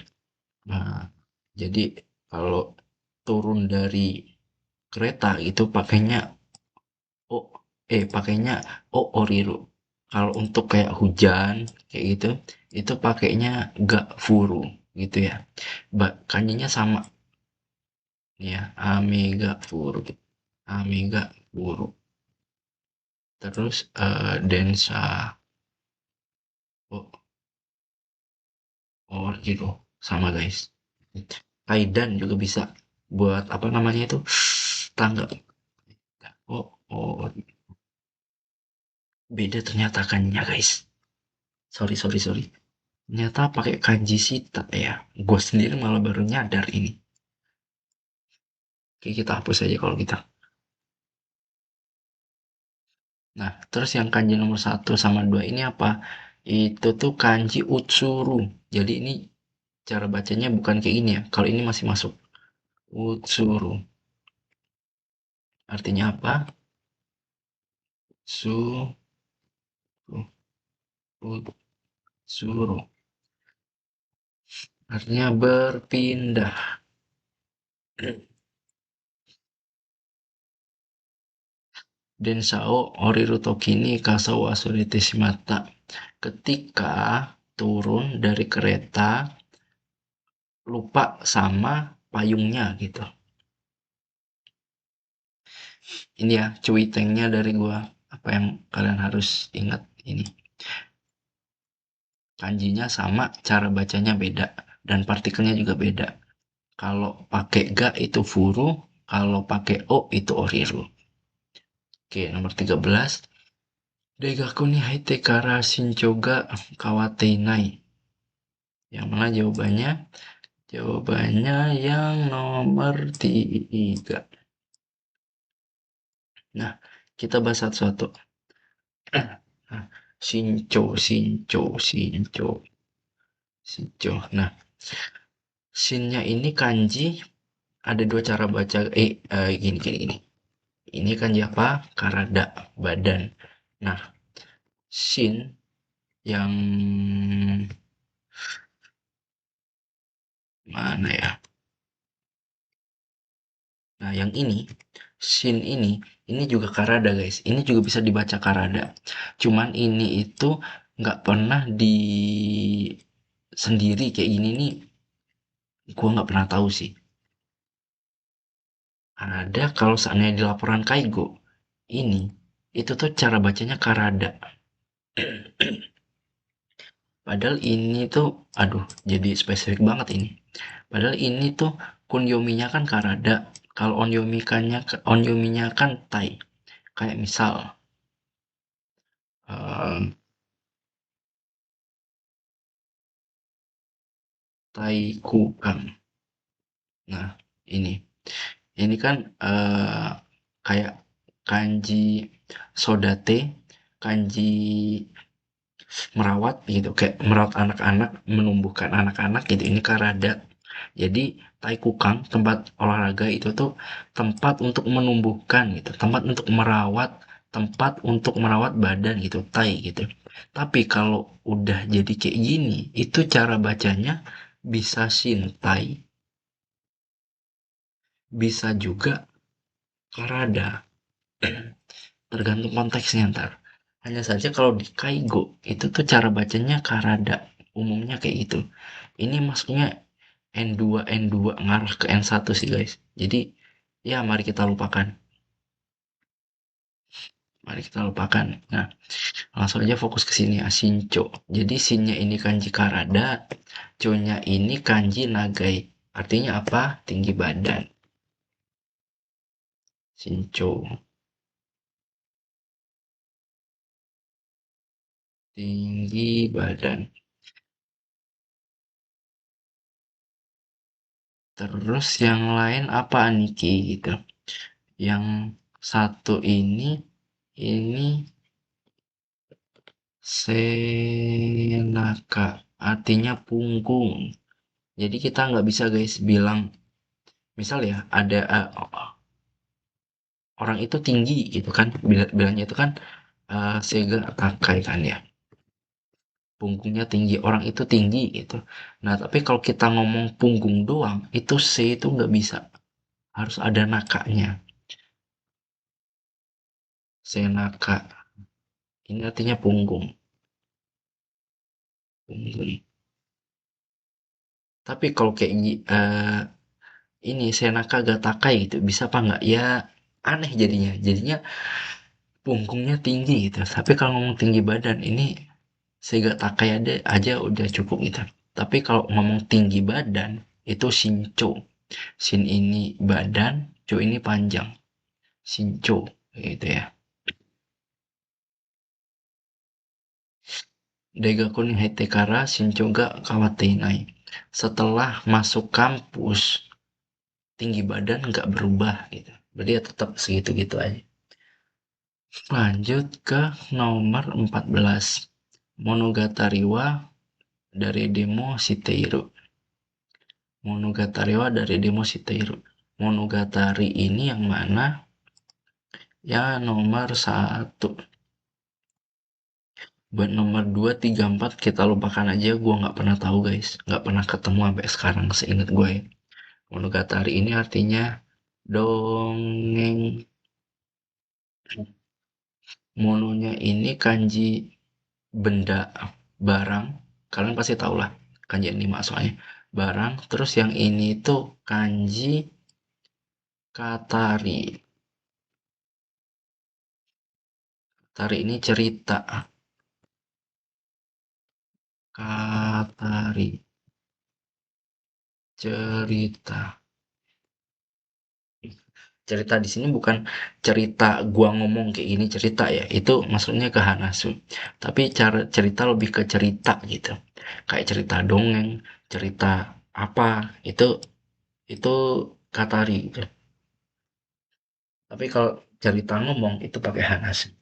Nah, jadi kalau turun dari kereta itu pakainya O, pakainya Oriru. Kalau untuk kayak hujan kayak gitu, itu pakainya gak furu gitu ya. Kanjinya sama ya, Amega furu, Amega furu. Terus Densa oh, Oriru sama guys. Kaidan juga bisa buat apa namanya itu tangga. Oh, beda ternyata kanjinya guys. Sorry, sorry, sorry. Ternyata pakai kanji sita ya. Gue sendiri malah baru nyadar ini. Oke, kita hapus aja kalau kita. Nah, terus yang kanji nomor satu sama 2 ini apa? Itu tuh kanji utsuru. Jadi ini cara bacanya bukan kayak gini ya. Kalau ini masih masuk. Utsuru. Artinya apa? Su, utsuru. Artinya berpindah. Densao Oriru Toki ni Kasao Asurete Shimata. Ketika turun dari kereta, lupa sama payungnya gitu. Ini ya cuitengnya dari gua. Apa yang kalian harus ingat ini. Kanjinya sama, cara bacanya beda. Dan partikelnya juga beda. Kalau pakai ga itu furu, kalau pakai o itu oriru. Oke, nomor 13. Daigaku ni haite kara shinchou ga kawatteinai. Yang mana jawabannya? Jawabannya yang nomor 3. Nah, kita bahas satu-satu. Nah, Shinchou. Nah, shinnya ini kanji ada dua cara baca. Gini. Ini kanji apa? Karada, badan. Nah, shin yang mana ya? Nah, yang ini, shin ini juga karada guys. Ini juga bisa dibaca karada. Cuman ini itu nggak pernah di sendiri kayak gini nih. Gua nggak pernah tahu sih. Ada kalau seandainya di laporan Kaigo. Ini, itu tuh cara bacanya karada. Padahal ini tuh, aduh, jadi spesifik banget ini. Padahal ini tuh kunyominya kan karada. Kalau onyominya kan tai. Kayak misal, eh, Taikukan. Nah, ini. Ini kan kayak kanji sodate, kanji merawat gitu, kayak merawat anak-anak, menumbuhkan anak-anak gitu. Ini karada. Jadi taikukang, tempat olahraga itu tuh tempat untuk menumbuhkan gitu, tempat untuk merawat badan gitu, tai gitu. Tapi kalau udah jadi kayak gini, itu cara bacanya bisa shintai, bisa juga karada. Tergantung konteksnya ntar. Hanya saja kalau di Kaigo itu tuh cara bacanya karada. Umumnya kayak gitu. Ini maksudnya N2 ngarah ke N1 sih guys. Jadi ya mari kita lupakan. Mari kita lupakan. Nah, langsung aja fokus ke sini ya, Shincho. Jadi sinnya ini kanji karada, co-nya ini kanji nagai. Artinya apa? Tinggi badan. Shincho, tinggi badan. Terus yang lain apa Niki gitu. Yang satu ini senaka, artinya punggung. Jadi kita nggak bisa guys bilang, misal ya ada orang itu tinggi gitu kan, bilangnya itu kan sega takai kan ya, punggungnya tinggi, orang itu tinggi gitu. Nah tapi kalau kita ngomong punggung doang, itu itu nggak bisa, harus ada nakanya, senaka. Ini artinya punggung. Tapi kalau kayak ini Senaka Gatakai gitu, bisa apa nggak? Ya aneh jadinya. Jadinya punggungnya tinggi gitu. Tapi kalau ngomong tinggi badan ini Sega Takai aja udah cukup gitu. Tapi kalau ngomong tinggi badan itu Shincho. Shin ini badan, Cho ini panjang. Shincho gitu ya. Daigaku ni Haitekara Shincho ga kawatteinai. Setelah masuk kampus, tinggi badan nggak berubah gitu. Berarti ya tetap segitu-gitu aja. Lanjut ke nomor 14. Monogatari wa dari Demo Shiteiru. Monogatari wa dari Demo Shiteiru. Monogatari ini yang mana? Ya nomor 1. Buat nomor 2, 3, 4 kita lupakan aja. Gue nggak pernah tahu guys. Nggak pernah ketemu sampai sekarang seingat gue ya. Monogatari ini artinya dongeng. Mononya ini kanji benda, barang. Kalian pasti tahu lah kanji yang dimaksud soalnya barang. Terus yang ini tuh kanji katari. Katari ini cerita. Katari cerita. Cerita di sini bukan cerita gua ngomong kayak gini cerita ya. Itu maksudnya ke Hanasu. Tapi cara cerita lebih ke cerita gitu. Kayak cerita dongeng, cerita apa, itu Katari gitu. Tapi kalau cerita ngomong itu pakai Hanasu.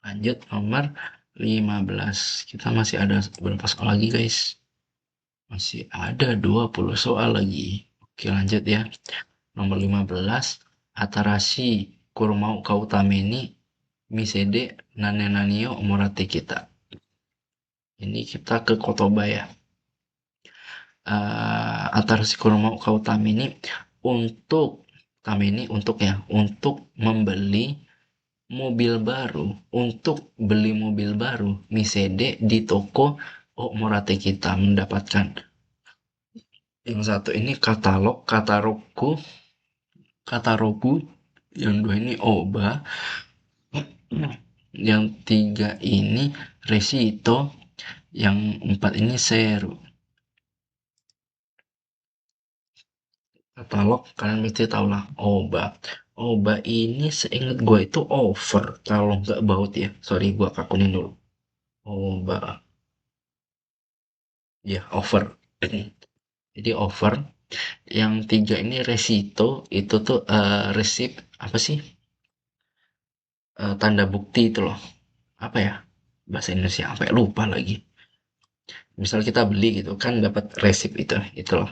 Lanjut nomor 15. Kita masih ada berapa soal lagi, guys? Masih ada 20 soal lagi. Oke, lanjut ya. Nomor 15, Atarashi Kurumau Kautameni Misede Nane Nanio Morate kita. Ini kita ke Kotoba ya. Atarashi Kurumau Kautameni untuk Tameni untuk ya, untuk membeli mobil baru, untuk beli mobil baru, Misede di toko Morate kita mendapatkan yang satu ini Kataroku, yang dua ini Oba, yang tiga ini Resito, yang empat ini Seru. Katalog kalian mesti tahu lah Oba. Oba ini seingat gue itu over kalau nggak baut ya. Sorry gue kakunin dulu. Oba, ya over. Jadi over. Yang tiga ini Resito itu tuh resip apa sih? Tanda bukti itu loh. Apa ya? Bahasa Indonesia apa ya? Lupa lagi. Misal kita beli gitu kan dapat resip itu loh.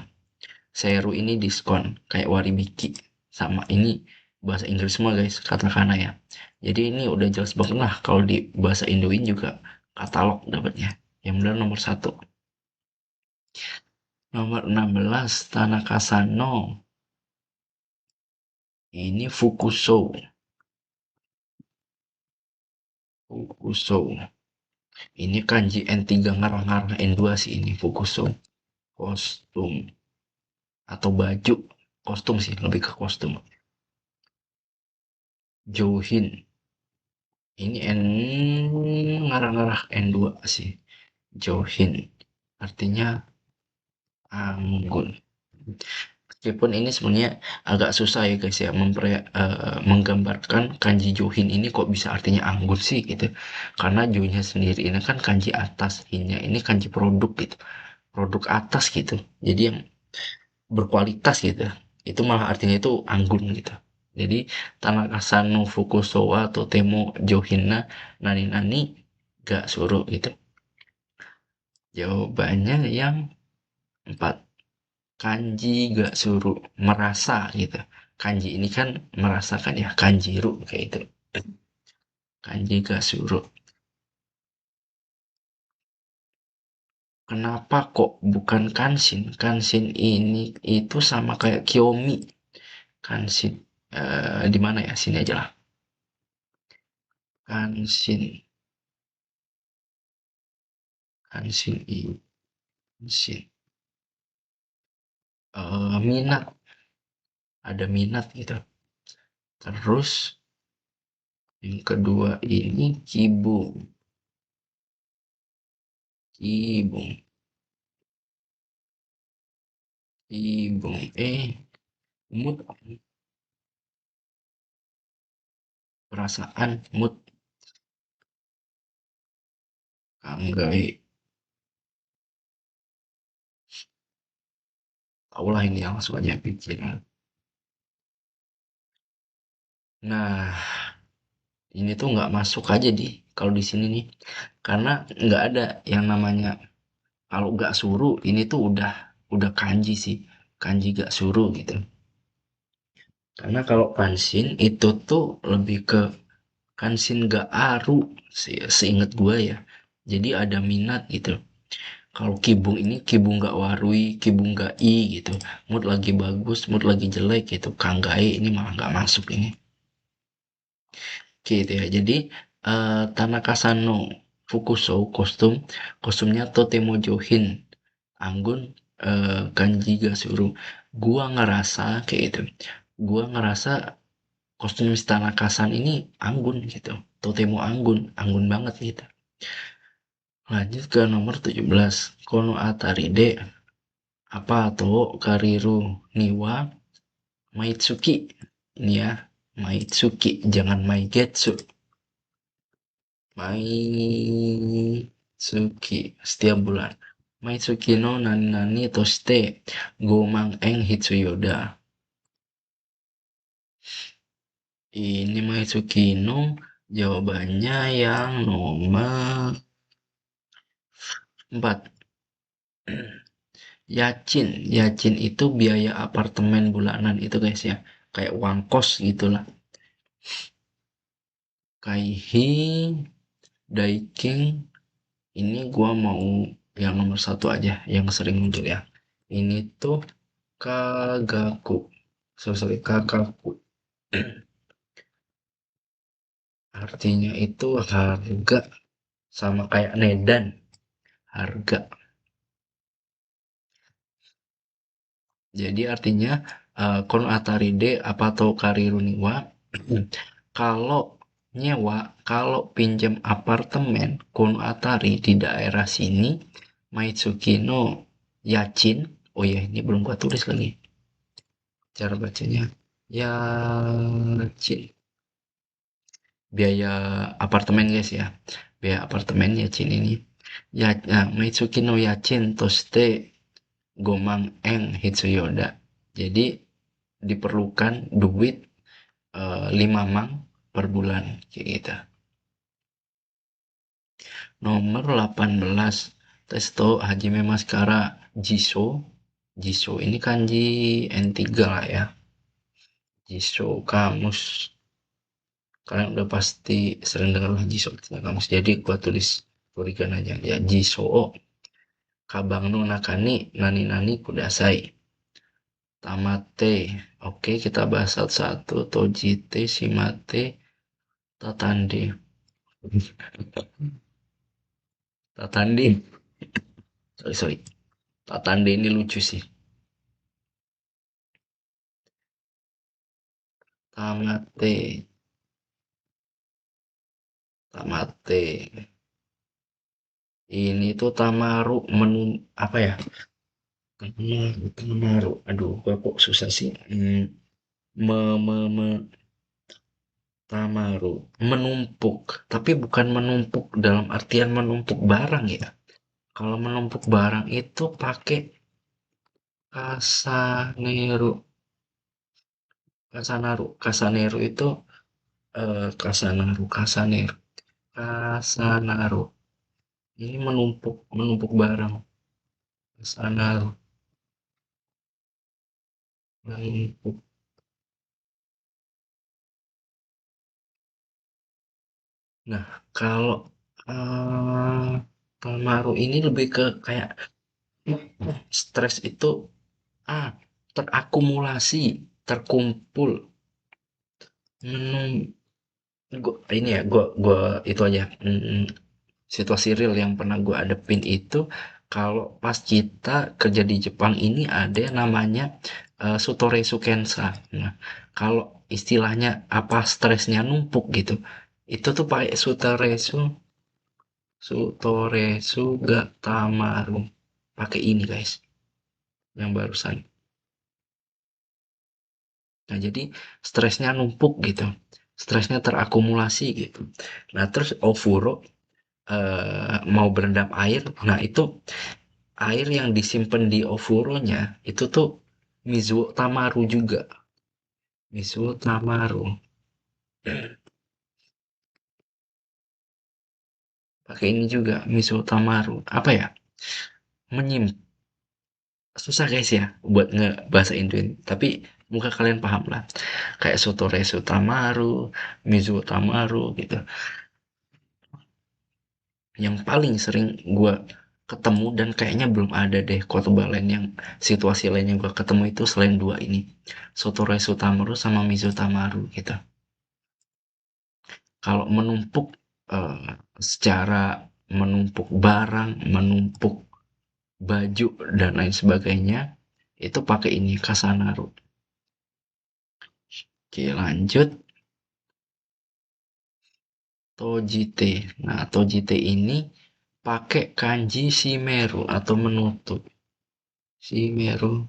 Seru ini diskon kayak Warimiki sama ini bahasa Inggris semua guys katakana ya. Jadi ini udah jelas banget lah kalau di bahasa Indoin juga katalog dapatnya. Yang benar nomor satu. Nomor 16 Tanaka Sano. Ini Fukuso. Fukuso. Ini kanji N3 ngarang-ngarang N2 sih ini Fukuso. Kostum atau baju. Kostum sih lebih ke kostum. Johin. Ini ngarang-ngarang N2 sih. Johin. Artinya anggun. Meskipun ini sebenarnya agak susah ya guys ya menggambarkan kanji Johin ini kok bisa artinya anggun sih gitu. Karena Johinnya sendiri ini kan kanji atas, hinnya ini kanji produk gitu. Produk atas gitu. Jadi yang berkualitas gitu. Itu malah artinya itu anggun gitu. Jadi Tanaka Sano Fukusowa atau Temo Johinna Nani Nani gak suruh gitu. Jawabannya yang empat. Kanji gak suruh merasa gitu. Kanji ini kan merasakan ya, kanjiru kayak itu. Kanji gak suruh. Kenapa kok bukan kanshin? Kanshin ini itu sama kayak Kiyomi. Kanshin di mana ya? Sini aja lah. Kanshin, kanshin ini, kanshin. Minat, ada minat gitu. Terus yang kedua ini kibung, kibung, kibung. Mood, perasaan, mood, kanggai. Tau lah ini yang langsung aja pikir. Nah, ini tuh nggak masuk aja di kalau di sini nih, karena nggak ada yang namanya kalau nggak suruh ini tuh udah kanji sih, kanji gak suruh gitu. Karena kalau kansin itu tuh lebih ke kansin gak aru sih, seingat gue ya. Jadi ada minat gitu. Kalau kibung ini kibung gak warui, kibung gak i gitu. Mood lagi bagus, mood lagi jelek gitu. Kanggai ini malah gak masuk ini. gitu ya. Jadi Tanaka Sano Fukuso kostumnya Totemo Johin Anggun Kanji Gasuru. Gua ngerasa kayak gitu. Gua ngerasa kostum Tanaka San ini anggun gitu. Totemo anggun, anggun banget gitu. Lanjut ke nomor 17. Kono Ataride apa atau Kariru Niwa Maitsuki. Ini ya, Maitsuki, jangan Maigetsu. Maitsuki setiap bulan. Maitsuki no nani nani toshite gomang eng hitsuyoda. Ini Maitsuki no jawabannya yang nomor 4. Yacin. Yacin itu biaya apartemen bulanan itu guys ya. Kayak uang kos gitulah. Kaihi, Daiking, ini gua mau yang nomor satu aja, yang sering muncul ya. Ini tuh Kagaku. Sorry, Kakaku. Artinya itu harga, sama kayak Nedan, harga. Jadi artinya kon ataride apa atau kariruniwa kalau nyewa, kalau pinjam apartemen kon atari di daerah sini Maitsuki no Yachin. Oh ya, ini belum gua tulis lagi cara bacanya. Yachin. Biaya apartemen guys ya. Biaya apartemen Yachin ini. Ya, nah, Maitsuki no Yachin toste Gomang Eng Hitsuyoda. Jadi diperlukan duit 5 mang per bulan kayak gitu. Nomor 18. Testo Hajime Maskara Jiso. Jiso ini kanji N3 lah ya. Jiso kamus. Kalian udah pasti sering dengar lah Jiso kamus. Jadi gua tulis tulisan aja ya Jiso Kabang no Nakani Nani Nani Kudasai. Tamate. Oke, kita bahas satu-satu. Tojite, Shimate, Tatande. Tatande. Sorry. Tatande ini lucu sih. Tamate. Tamate. Ini tuh Tamaru apa ya? Tamaru. Aduh, gua kok susah sih. Me, me, me, Tamaru. Menumpuk. Tapi bukan menumpuk dalam artian menumpuk barang ya. Kalau menumpuk barang itu pakai Kasaneru. Kasaneru itu Kasanaru. Ini menumpuk menumpuk barang. Kasanaru menumpuk. Nah, kalau eh Kamaru ini lebih ke kayak stres itu terakumulasi, terkumpul, menum ini ya gua itu aja. Situasi real yang pernah gue adepin itu kalau pas kita kerja di Jepang ini ada yang namanya Sutoresu Kensa. Nah, kalau istilahnya apa stresnya numpuk gitu, itu tuh pakai Sutoresu Gatamaru. Pakai ini guys, yang barusan. Nah, jadi stresnya numpuk gitu. Stresnya terakumulasi gitu. Nah, terus Ofuro mau berendam air. Nah, itu air yang disimpan di ofuronya itu tuh Mizuo Tamaru juga. Mizuo Tamaru. Pakai ini juga Mizuo Tamaru. Apa ya? Menyim susah guys ya buat ngebahasa Indonesia. Tapi muka kalian paham lah. Kayak Sotoresu Tamaru, Mizuo Tamaru gitu. Yang paling sering gue ketemu dan kayaknya belum ada deh khotbah lain yang situasi lain yang gue ketemu itu selain dua ini. Sotoresu Tamaru sama Mizuo Tamaru gitu. Kalau menumpuk secara menumpuk barang, menumpuk baju dan lain sebagainya, itu pakai ini Kasanaru. Oke, lanjut. Tojite. Nah, Tojite ini pakai kanji Shimeru atau menutup. Shimeru.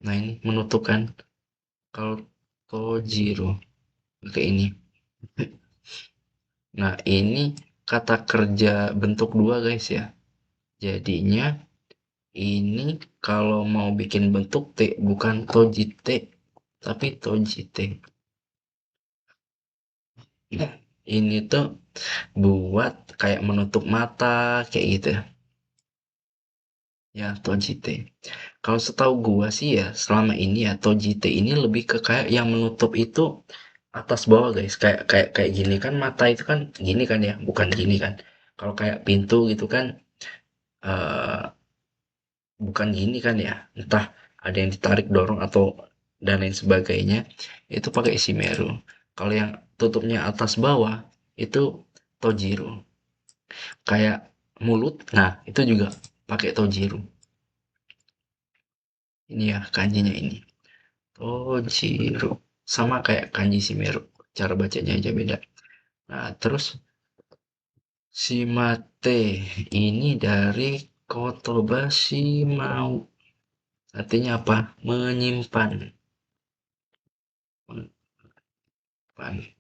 Nah, ini menutup kan. Kalau Tojiro pakai ini. Nah, ini kata kerja bentuk dua guys ya. Jadinya ini kalau mau bikin bentuk T bukan Tojite tapi Tojite. Nah, ini tuh buat kayak menutup mata kayak gitu ya Tojite. Kalau setahu gua sih ya selama ini ya Tojite ini lebih ke kayak yang menutup itu atas bawah guys, kayak gini kan, mata itu kan gini kan ya, bukan gini kan. Kalau kayak pintu gitu kan eh bukan gini kan ya, entah ada yang ditarik dorong atau dan lain sebagainya, itu pakai Shimeru. Kalau yang tutupnya atas bawah itu Tojiro, kayak mulut, nah itu juga pakai Tojiro. Ini ya kanjinya ini Tojiro, sama kayak kanji Shimeru, cara bacanya aja beda. Nah terus Shimate ini dari Kotobashi mau, artinya apa? Menyimpan.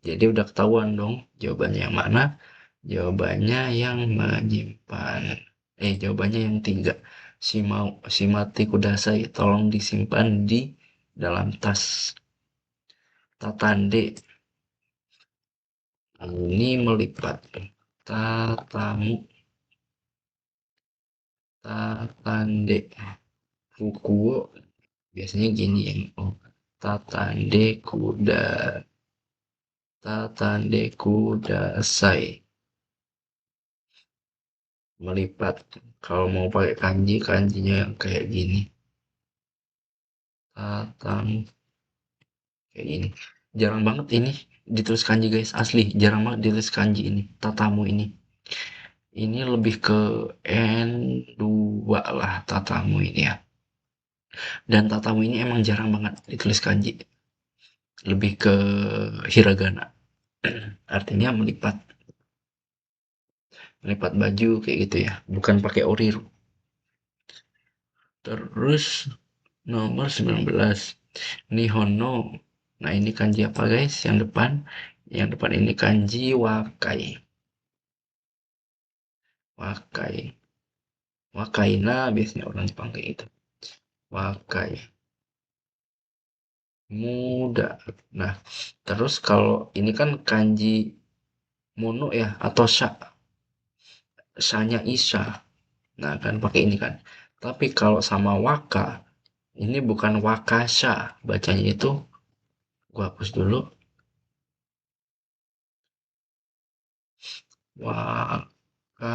Jadi udah ketahuan dong jawabannya yang mana? Jawabannya yang menyimpan. Jawabannya yang tiga. Shimate kudasai, tolong disimpan di dalam tas. Tatande, ini melipat. Tatamu, tatande. Fukuo, biasanya gini yang tatande kuda. Tatande kudasai. Melipat. Kalau mau pakai kanji, kanjinya yang kayak gini. Tatang kayak gini. Jarang banget ini ditulis kanji guys, asli jarang banget ditulis kanji ini. Tatamu ini. Ini lebih ke N2 lah tatamu ini ya. Dan tatamu ini emang jarang banget ditulis kanji. Lebih ke hiragana. Artinya melipat, melipat baju kayak gitu ya. Bukan pakai oriru. Terus nomor 19. Nihono. Nah, ini kanji apa guys? Yang depan. Yang depan ini kanji wakai. Wakai. Wakaina biasanya orang Jepang kayak gitu. Wakai. Muda. Nah, terus kalau ini kan kanji mono ya atau sha. Sha-nya isha. Nah, kan pakai ini kan. Tapi kalau sama waka, ini bukan wakasha. Bacanya itu gua hapus dulu. Wakamono.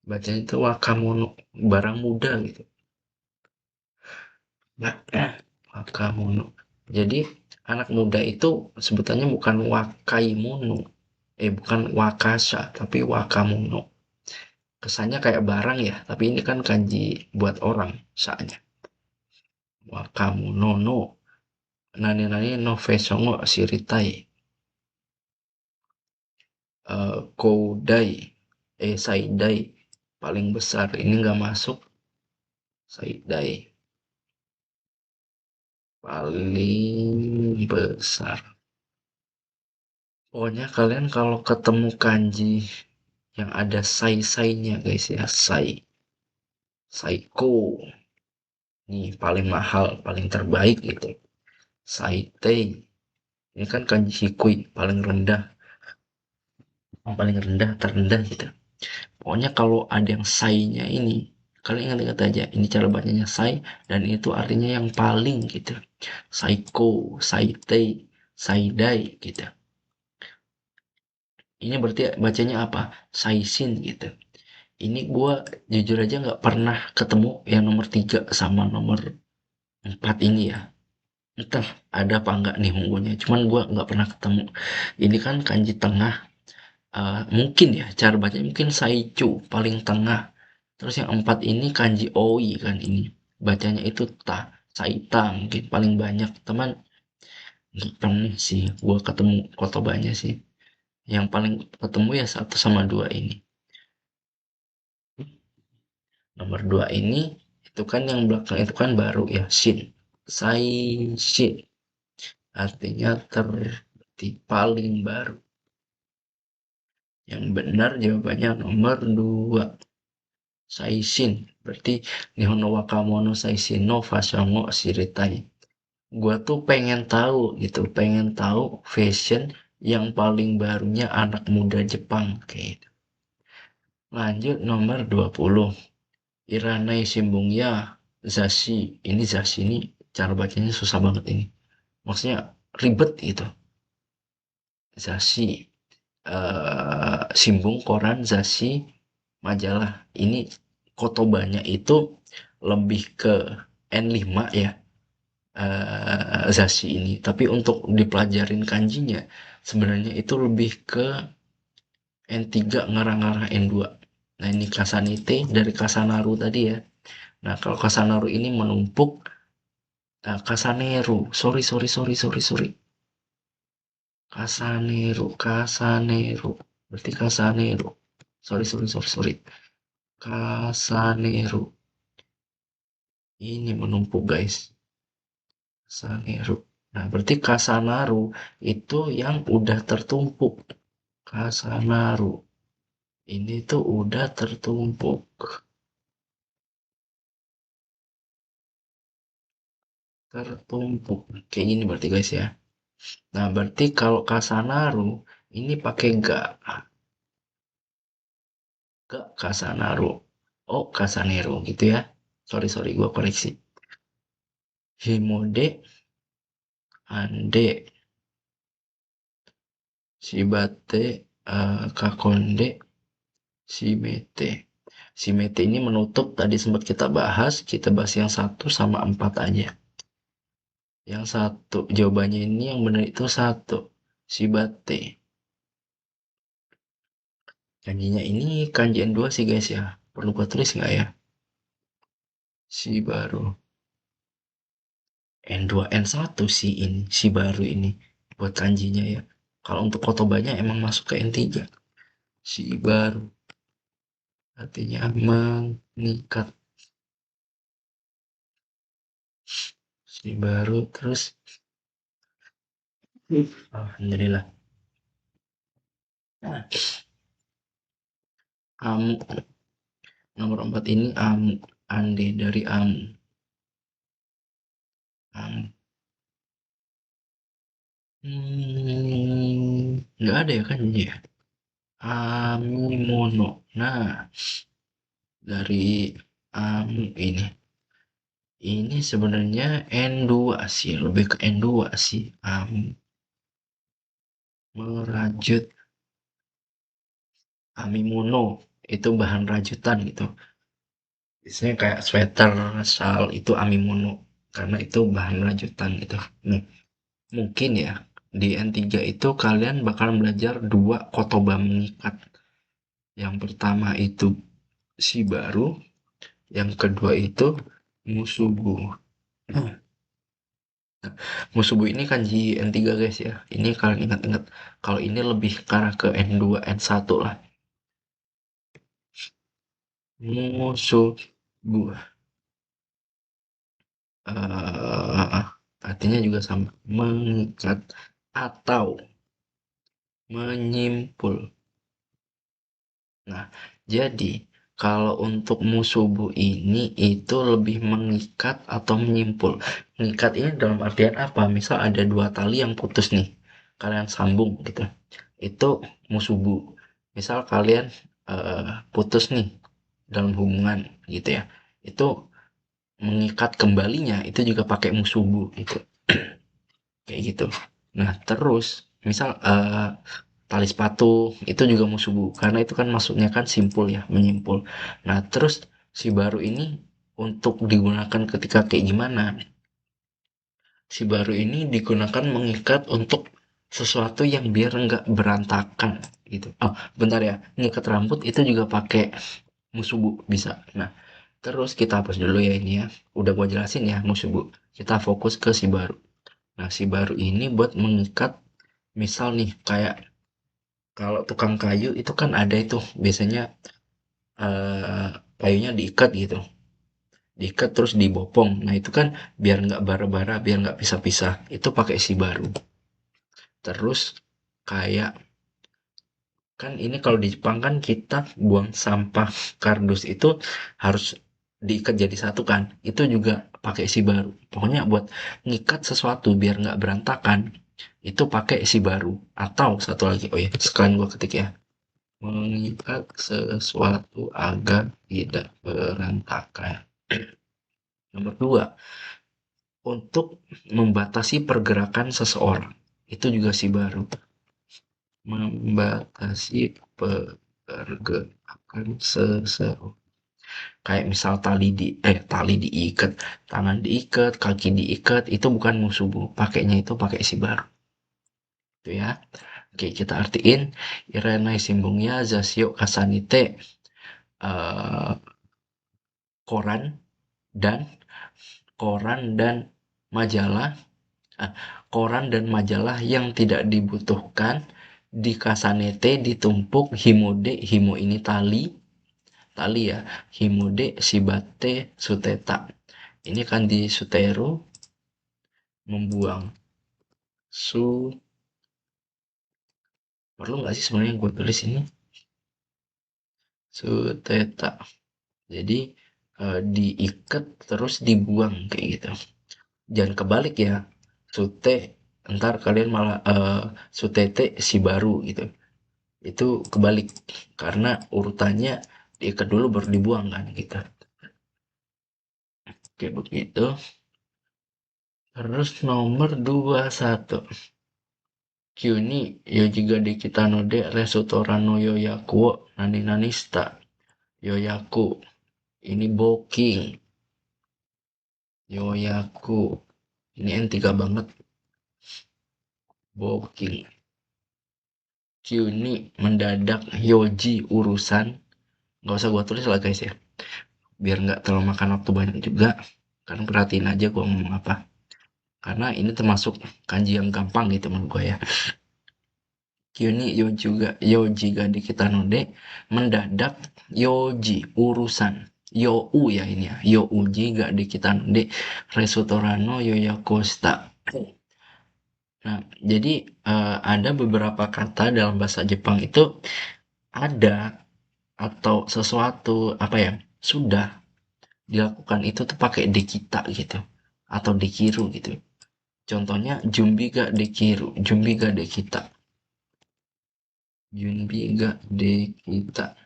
Bacanya itu wakamono, barang muda gitu. Nah, wakamono. Jadi anak muda itu sebutannya bukan wakaimono. Bukan wakasha, tapi wakamono. Kesannya kayak barang ya, tapi ini kan kanji buat orang, sanya. Wakamono no. Nani nani no fesongo shiritai. Koudai. Saidai. Paling besar. Ini nggak masuk. Saidai. Paling besar. Pokoknya kalian kalau ketemu kanji yang ada sai-sainya guys ya, sai, saiko, nih paling mahal, paling terbaik gitu. Saitei, ini kan kanji hikui, paling rendah, paling rendah, terendah gitu. Pokoknya kalau ada yang sai-nya ini, kalian ingat-ingat aja, ini cara bacanya sai, dan itu artinya yang paling gitu. Saiko, saitei, saidai gitu. Ini berarti bacanya apa? Saisin gitu. Ini gue jujur aja nggak pernah ketemu yang nomor 3 sama nomor 4 ini ya. Entah ada apa enggak nih Honggunya, cuman gua nggak pernah ketemu. Ini kan kanji tengah, mungkin ya cara bacanya mungkin Saichu paling tengah. Terus yang empat ini kanji Oi kan ini. Bacanya itu ta, Saita mungkin paling banyak. Teman nggak pernah sih gua ketemu kotobanya sih. Yang paling ketemu ya satu sama dua ini. Nomor dua ini itu kan yang belakang itu kan baru ya Shin. Sai Shin artinya paling baru. Yang benar jawabannya nomor 2. Saishin. Berarti Nihon no Wakamono Saishin no Fashion no Shiritai. Gua tuh pengen tahu gitu, pengen tahu fashion yang paling barunya anak muda Jepang kayak gitu. Lanjut nomor 20. Iranai Shimbungya Zashi. Ini Zashi ini cara bacanya susah banget ini. Maksudnya ribet gitu. Zashi. Simbung koran Zashi majalah. Ini kotobanya itu lebih ke N5 ya, Zashi ini. Tapi untuk dipelajarin kanjinya sebenarnya itu lebih ke N3 ngarang-ngarang N2. Nah ini Kasanite dari Kasanaru tadi ya. Nah kalau Kasanaru ini menumpuk, Kasaneru. Sorry, sorry, sorry, sorry, sorry. Kasaneru, Kasaneru. Berarti Kasaneru. Sorry, sorry, sorry, sorry. Kasaneru. Ini menumpuk guys. Kasaneru. Nah, berarti Kasanaru itu yang udah tertumpuk. Kasanaru. Ini tuh udah tertumpuk. Tertumpuk. Kayak gini berarti guys ya. Nah, berarti kalau Kasanaru ini pakai ga. Ga Kasanaru. Oh, Kasaneru gitu ya. Sorry, sorry, gua koreksi. Himode, Ande, Shibate, Kakonde, Shimete. Shimete ini menutup tadi sempat kita bahas yang satu sama empat aja. Yang satu, jawabannya ini yang benar itu satu. Shibate. Kanjinya ini kanji N2 sih guys ya. Perlu gua tulis nggak ya? Shibaru. N2, N1 sih ini. Shibaru ini. Buat kanjinya ya. Kalau untuk kotobanya emang masuk ke N3. Shibaru. Artinya mengikat. Shibaru. Terus. Alhamdulillah. Nah, Amu. Nomor 4 ini Amu. Ande dari Amu. Amu. Nggak ada ya kan ya? Amimono. Nah, dari Amu ini. Ini sebenarnya N2 sih, lebih ke N2 sih. Amu. Merajut. Amimono. Itu bahan rajutan gitu. Biasanya kayak sweater, shawl itu amimono. Karena itu bahan rajutan gitu. Nah, mungkin ya di N3 itu kalian bakal belajar dua kotoba mengikat. Yang pertama itu Shibaru, yang kedua itu Musubu. Nah, Musubu ini kanji N3 guys ya. Ini kalian ingat-ingat. Kalau ini lebih ke arah ke N2, N1 lah. Musubu. Artinya juga sama. Mengikat atau menyimpul. Nah, jadi kalau untuk musubu ini itu lebih mengikat atau menyimpul. Mengikat ini dalam artian apa? Misal ada dua tali yang putus nih, kalian sambung gitu. Itu musubu. Misal kalian putus nih dalam hubungan gitu ya. Itu mengikat kembalinya itu juga pakai musubu gitu. Kayak gitu. Nah, terus misal tali sepatu itu juga musubu karena itu kan maksudnya kan simpul ya, menyimpul. Nah, terus si baru ini untuk digunakan ketika kayak gimana? Si baru ini digunakan mengikat untuk sesuatu yang biar nggak berantakan gitu. Oh, bentar ya. Ngikat rambut itu juga pakai musubu bisa. Nah, terus kita hapus dulu ya ini ya. Udah gua jelasin ya musubu. Kita fokus ke si baru. Nah, si baru ini buat mengikat, misal nih kayak kalau tukang kayu itu kan ada itu biasanya eh, kayunya diikat gitu. Diikat terus dibopong. Nah, itu kan biar nggak bara-bara, biar nggak pisah-pisah. Itu pakai si baru. Terus kayak kan ini kalau di Jepang kan kita buang sampah kardus itu harus diikat jadi satu kan. Itu juga pakai isi baru. Pokoknya buat ngikat sesuatu biar nggak berantakan itu pakai isi baru. Atau satu lagi, oh ya, sekalian gua ketik ya. Mengikat sesuatu agar tidak berantakan. Nomor dua, untuk membatasi pergerakan seseorang. Itu juga si baru. Membatasi pergerakan seseorang. Kayak misal tali diikat, tangan diikat, kaki diikat, itu bukan musuh bu. Pakainya itu pakai si baru. Itu ya. Oke, kita artiin. Irenai simbungnya zasio kasanite eh, koran dan majalah. Ah, koran dan majalah yang tidak dibutuhkan di kasanete ditumpuk himode, himo ini tali, tali ya, himode shibate suteta. Ini kan di suteru membuang. Su perlu nggak sih sebenarnya gue tulis ini? Suteta. Jadi diikat terus dibuang kayak gitu. Jangan kebalik ya. Sute ntar kalian malah sutete si baru gitu. Itu kebalik karena urutannya diikat dulu baru dibuang kan gitu. Kayak begitu. Terus nomor 21. Kyuni yojiga de kitano de resotora no yoyaku nani nanista. Yoyaku. Ini booking. Yoyaku. Ini N3 banget. Booking. Kyuni mendadak yoji urusan. Gak usah gua tulis lah guys ya. Biar nggak terlalu makan waktu banyak juga. Kan perhatiin aja gua ngomong apa. Karena ini termasuk kanji yang gampang gitu menurut gue ya. Kyuni yoji ga di kita node mendadak yoji urusan you ya ini ya yo uji ga di kita node resotorano yoyakosta. Nah, jadi ada beberapa kata dalam bahasa Jepang itu ada atau sesuatu apa ya sudah dilakukan itu tuh pakai dekita gitu atau dekiru gitu. Contohnya Jumbi ga dekiru, Jumbi ga dekita, Jumbi ga dekita.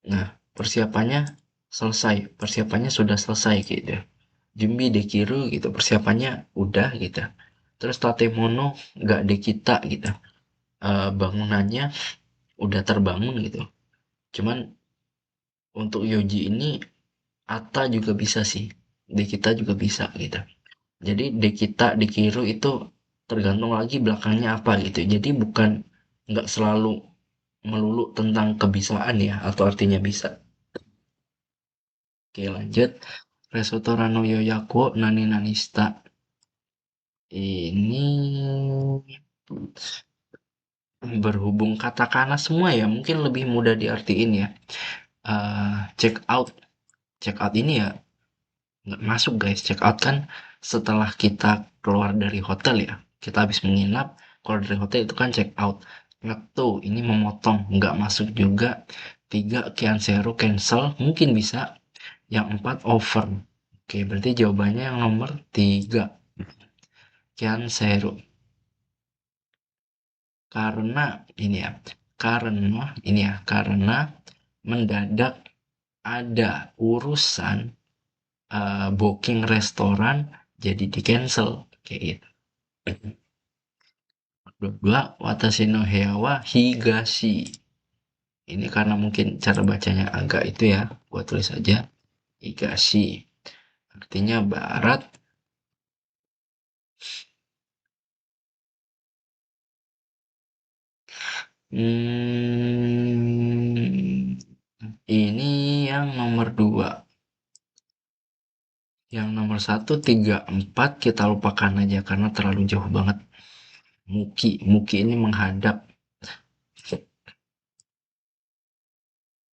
Nah, persiapannya sudah selesai gitu. Jumbi dekiru gitu, persiapannya udah gitu. Terus tatemono ga dekita gitu. Bangunannya udah terbangun gitu. Cuman untuk Yoji ini Ata juga bisa sih. Dekita juga bisa gitu. Jadi Dekita, Dekiru itu tergantung lagi belakangnya apa gitu. Jadi bukan nggak selalu melulu tentang kebisaan ya atau artinya bisa. Oke lanjut. Risotto Rano Yoyaku Nani Nanista. Ini berhubung katakana semua ya mungkin lebih mudah diartiin ya. Check out. Check out ini ya nggak masuk guys. Check out kan setelah kita keluar dari hotel ya. Kita habis menginap, keluar dari hotel itu kan check out. Tuh, ini memotong, nggak masuk juga. Tiga, cancel, cancel, mungkin bisa. Yang empat, over. Oke, berarti jawabannya yang nomor tiga. Cancel. Karena ini ya, karena mendadak ada urusan booking restoran jadi di cancel kayak gitu. Dua, watashi no heya wa higashi. Ini karena mungkin cara bacanya agak itu ya, gua tulis aja Higashi. Artinya barat. Hmm, ini yang nomor dua. Yang nomor satu, tiga, empat kita lupakan aja karena terlalu jauh banget. Muki, muki ini menghadap,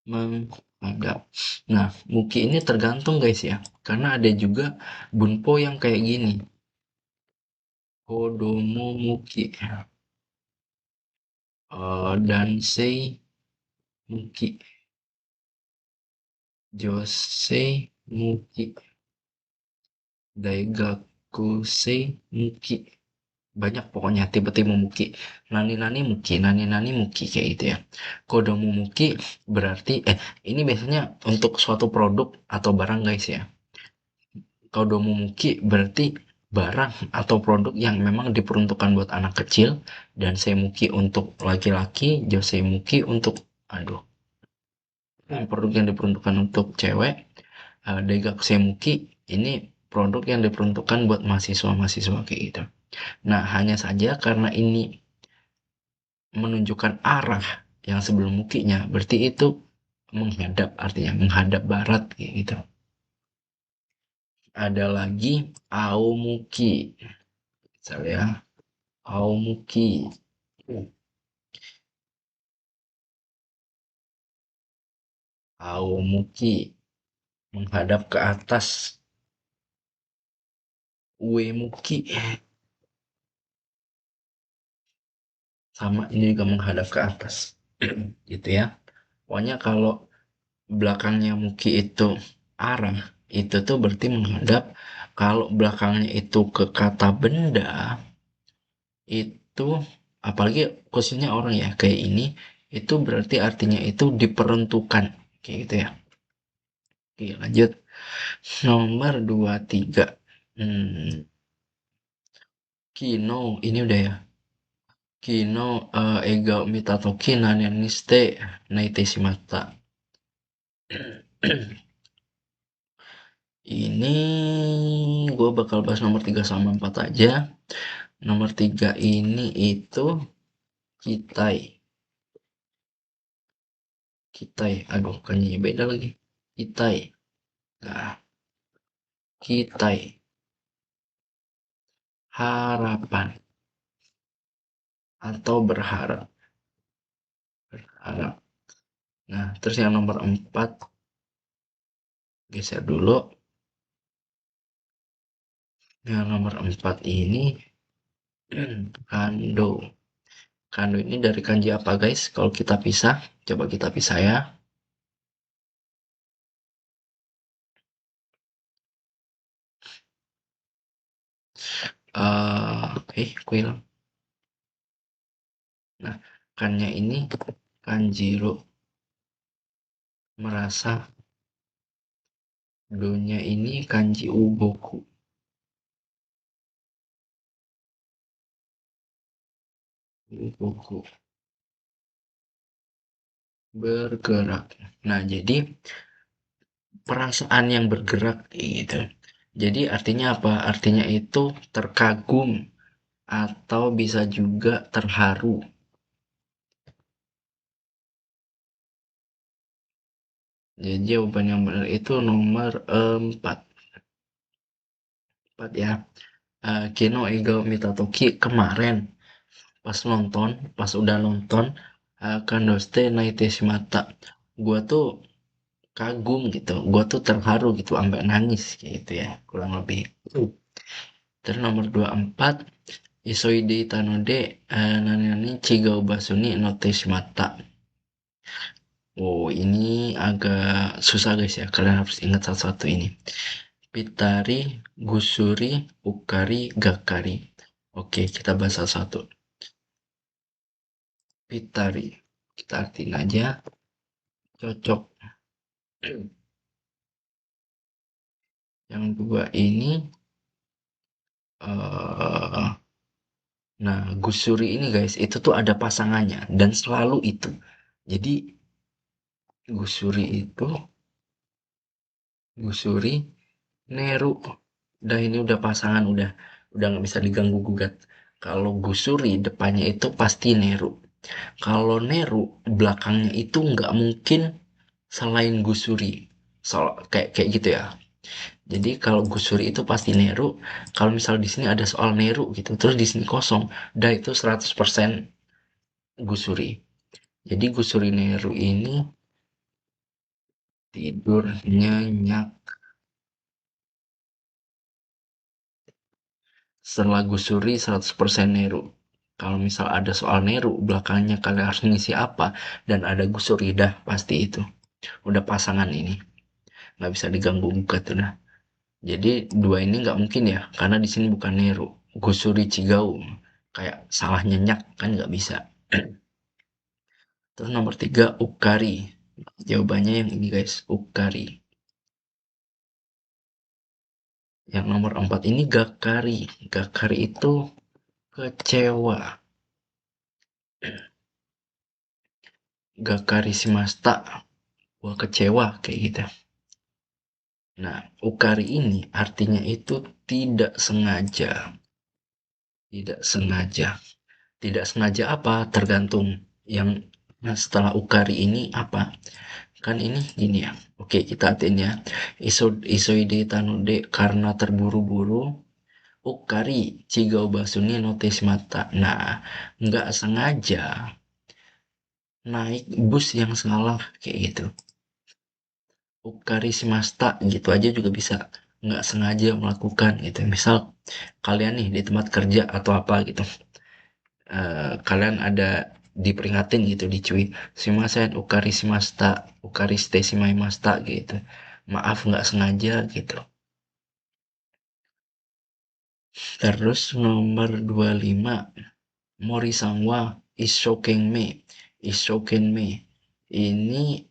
menghadap. Nah, muki ini tergantung guys ya, karena ada juga bunpo yang kayak gini. Kodomo muki, dansei muki, josei muki, daigakusei muki. Banyak pokoknya tiba-tiba muki, nani-nani muki, nani-nani muki kayak gitu ya. Kodomo muki berarti ini biasanya untuk suatu produk atau barang guys ya. Kodomo muki berarti barang atau produk yang memang diperuntukkan buat anak kecil, dan seimuki untuk laki-laki, joseimuki untuk, aduh, produk yang diperuntukkan untuk cewek, daigakusemuki ini produk yang diperuntukkan buat mahasiswa-mahasiswa kayak gitu. Nah, hanya saja karena ini menunjukkan arah yang sebelum mukinya, berarti itu menghadap, artinya menghadap barat kayak gitu. Ada lagi aomuki, misalnya aomuki, aomuki menghadap ke atas, uemuki sama ini juga menghadap ke atas, gitu ya. Pokoknya kalau belakangnya muki itu arah, itu tuh berarti menghadap. Kalau belakangnya itu ke kata benda, itu apalagi khususnya orang ya kayak ini, itu berarti artinya itu diperuntukkan kayak gitu ya. Oke, lanjut nomor dua tiga. hmm, Kino ini udah ya. Kino ega mitatoki nani ni shite naite shimata. Ini gue bakal bahas nomor 3 sama 4 aja. Nomor 3 ini itu kitai. Kitai, aduh kayaknya beda lagi. Kitai. Nah, kitai, harapan atau berharap. Berharap. Nah, terus yang nomor 4, geser dulu. Yang nomor 4 ini kando. Kando ini dari kanji apa guys? Kalau kita pisah, coba kita pisah ya. Kuil. Nah, kannya ini kanjiro, merasa. Do-nya ini kanji uboku, uboku, bergerak. Nah, jadi perasaan yang bergerak gitu. Jadi artinya apa? Artinya itu terkagum atau bisa juga terharu. Jadi jawaban yang benar itu nomor 4. 4 ya. Kino Ego Mitatoki kemarin pas nonton, pas udah nonton Kandoste Naite Shimata. Gua tuh kagum gitu, gua tuh terharu gitu sampai nangis kayak gitu ya, kurang lebih. Terus nomor 24, Isoide Itanode Nanani Chigao Basuni no Teshimata. Oh, ini agak susah guys ya, kalian harus ingat satu-satu ini. Pitari, Gusuri, Ukari, Gakari. Oke, kita bahas satu-satu. Pitari, kita artiin aja, cocok. Yang dua ini, eh nah, Gusuri ini guys, itu tuh ada pasangannya dan selalu itu. Jadi Gusuri itu, Gusuri, Neru. Udah ini udah pasangan, udah nggak bisa diganggu gugat. Kalau Gusuri depannya itu pasti Neru. Kalau Neru belakangnya itu nggak mungkin selain Gusuri. Kayak gitu ya. Jadi kalau Gusuri itu pasti Neru. Kalau misal di sini ada soal Neru gitu, terus di sini kosong, udah itu 100% Gusuri. Jadi Gusuri Neru ini tidur nyenyak. Setelah Gusuri 100% Neru. Kalau misal ada soal Neru, belakangnya kalian harus ngisi apa, dan ada Gusuri, dah pasti itu. Udah pasangan ini. Nggak bisa diganggu gugat udah. Jadi dua ini nggak mungkin ya, karena di sini bukan Neru. Gusuri Cigau. Kayak salah nyenyak, kan nggak bisa. Terus nomor tiga, Ukari. Jawabannya yang ini guys, Ukari. Yang nomor empat ini Gakari. Gakari itu kecewa. Gakari Shimashita. Wah kecewa kayak gitu. Nah, Ukari ini artinya itu tidak sengaja. Tidak sengaja. Tidak sengaja apa? Tergantung yang setelah Ukari ini apa. Kan ini gini ya. Oke, kita artiin ya. Isoide tanude karena terburu-buru. Ukari Chigao Basuni no Teshimata. Nah, nggak sengaja naik bus yang salah kayak gitu. Ukari Shimashita gitu aja juga bisa, nggak sengaja melakukan gitu. Misal kalian nih di tempat kerja atau apa gitu, kalian ada diperingatin gitu, dicui, "Shimasen ukari shimashita, ukari shite shimaimashita," gitu. Maaf nggak sengaja gitu. Terus nomor 25, Mori-san wa ishokenme. Ishokenme ini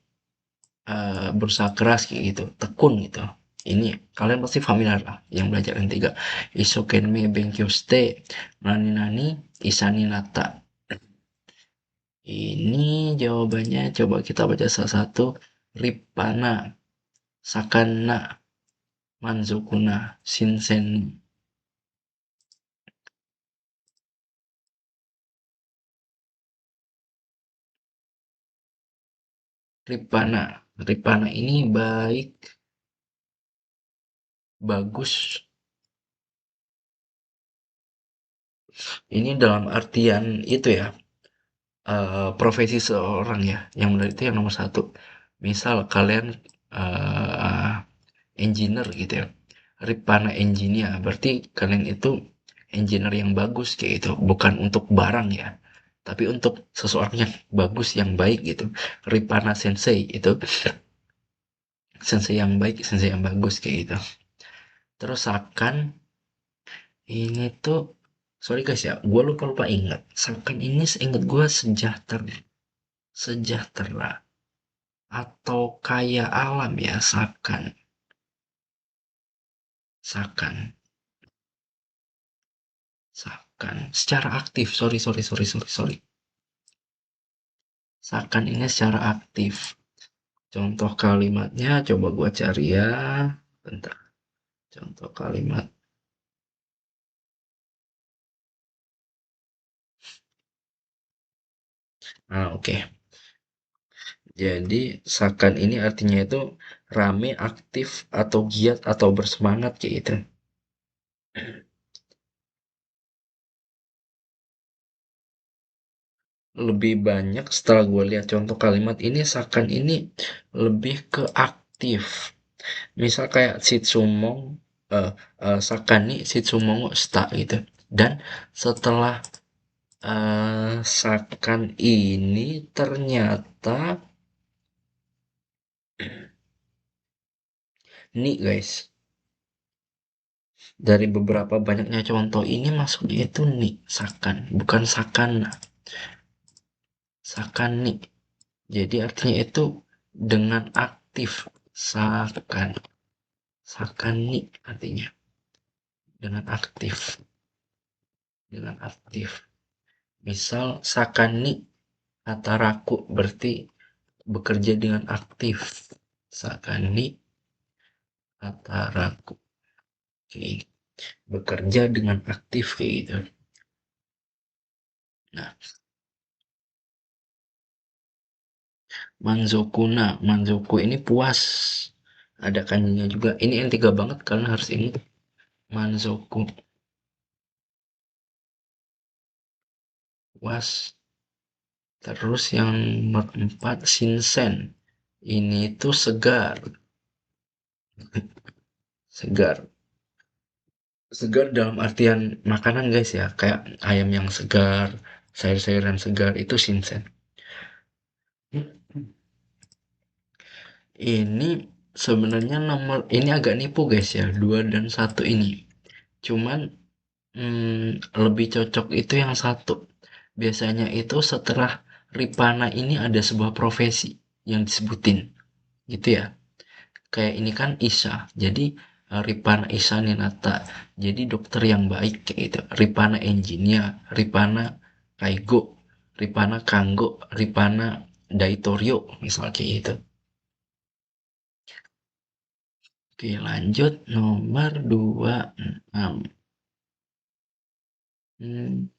berusaha keras kayak gitu, tekun gitu. Ini kalian pasti familiar lah yang belajar N3. Isokenme benkyou shite nani nani isani nata. Ini jawabannya coba kita baca satu-satu. Ripana, Sakana, Manzukuna, Shinsen. Ripana. Ripana ini baik, bagus. Ini dalam artian itu ya, profesi seorang ya. Yang benar itu yang nomor satu. Misal kalian uh, engineer gitu ya. Ripana engineer berarti kalian itu engineer yang bagus kayak gitu, bukan untuk barang ya, tapi untuk seseorang yang bagus, yang baik gitu. Ripana sensei itu sensei yang baik, sensei yang bagus kayak gitu. Terus akan ini tuh, sorry guys ya, gue lupa lupa ingat. Sakan ini seingat gue sejahtera, sejahtera atau kaya alam ya, sakan, sakan, sakan. Secara aktif, sorry. Sakan ini secara aktif. Contoh kalimatnya coba gua cari ya. Bentar. Contoh kalimat. Oke. Okay. Jadi sakan ini artinya itu rame, aktif, atau giat, atau bersemangat kayak gitu. Lebih banyak setelah gue lihat contoh kalimat ini, sakan ini lebih ke aktif. Misal kayak Shitsumong, Sakani Shitsumongo sta gitu. Dan setelah Sakan ini ternyata nih guys, dari beberapa banyaknya contoh ini masuknya itu nih Sakan, bukan Sakana. Sakan nih. Jadi artinya itu dengan aktif. Sakan. Sakan nih artinya dengan aktif. Dengan aktif. Misal Sakani Ataraku berarti bekerja dengan aktif. Sakandi Ataraku. Oke. Bekerja dengan aktif kayak gitu. Nah, manzokuna, manzoku ini puas. Ada kanjinya juga. Ini yang tiga banget karena harus ingat manzoku puas. Terus yang nomor empat shinsen. Ini tuh segar, segar. Segar dalam artian makanan guys ya, kayak ayam yang segar, sayur-sayuran segar itu shinsen. Ini sebenarnya nomor ini agak nipu guys ya, 2 dan satu ini. Cuman lebih cocok itu yang satu. Biasanya itu setelah Ripana ini ada sebuah profesi yang disebutin gitu ya. Kayak ini kan Isa. Jadi Ripana Isa Ninata. Jadi dokter yang baik kayak gitu. Ripana engineer, Ripana Kaigo, Ripana Kanggo, Ripana Daitorio misal kayak gitu. Oke, lanjut nomor 26. Hmm,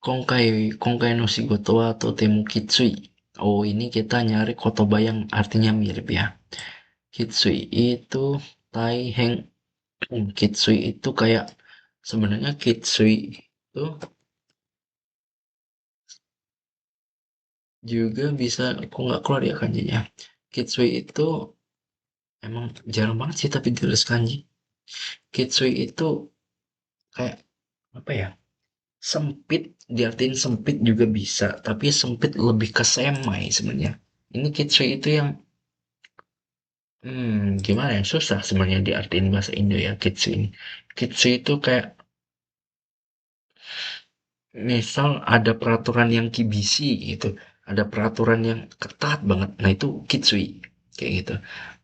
Kongkai no Shigoto wa Totemu Kitsui. Oh, ini kita nyari kotoba yang artinya mirip ya. Kitsui itu Taiheng. Kitsui itu kayak sebenarnya Kitsui itu juga bisa aku nggak keluar ya kanjinya. Kitsui itu emang jarang banget sih tapi ditulis kanji. Kitsui itu kayak apa ya? Sempit, diartiin sempit juga bisa, tapi sempit lebih ke semai sebenarnya. Ini Kitsui itu yang gimana ya? Susah sebenarnya diartiin bahasa Indo ya Kitsui ini. Kitsui itu kayak misal ada peraturan yang kibisi gitu, ada peraturan yang ketat banget. Nah, itu kitsui kayak gitu.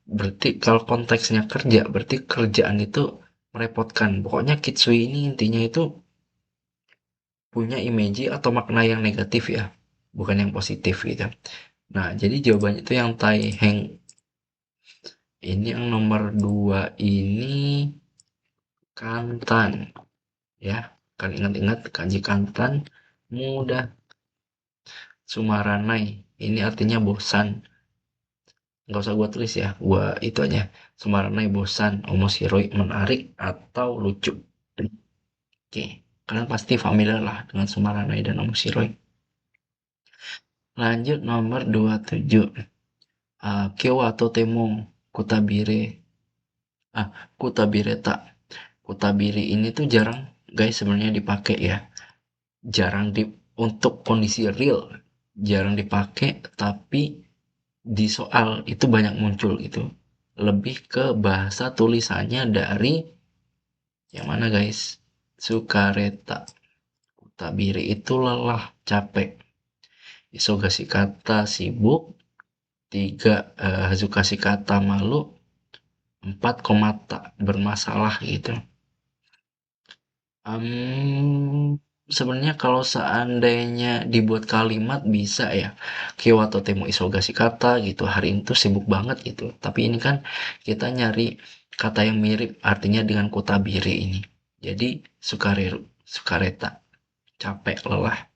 Berarti kalau konteksnya kerja, berarti kerjaan itu merepotkan. Pokoknya kitsui ini intinya itu punya image atau makna yang negatif ya, bukan yang positif gitu. Nah, jadi jawabannya itu yang Tai Heng. Ini yang nomor dua ini kantan ya. Kan ingat-ingat kanji kantan mudah. Sumaranai ini artinya bosan. Nggak usah gua tulis ya, gua itu aja. Sumaranai bosan, omoshiroi menarik atau lucu. Oke, kalian pasti familiar lah dengan Sumaranai dan omoshiroi. Lanjut nomor 27. Kyo wa totemo kutabire. Kutabireta. Kutabiri ini tuh jarang guys sebenarnya dipakai ya. Jarang di untuk kondisi real. Jarang dipakai tapi di soal itu banyak muncul gitu. Lebih ke bahasa tulisannya dari yang mana guys? Sukareta. Tabiri itu lelah, capek. Isogasi kata sibuk. Tiga, hazukasi kata malu. Empat, komata bermasalah gitu. Sebenarnya kalau seandainya dibuat kalimat bisa ya. Kiwato temo isogasi kata gitu. Hari ini tuh sibuk banget gitu. Tapi ini kan kita nyari kata yang mirip artinya dengan kutabiri ini. Jadi sukareru, sukareta, capek, lelah.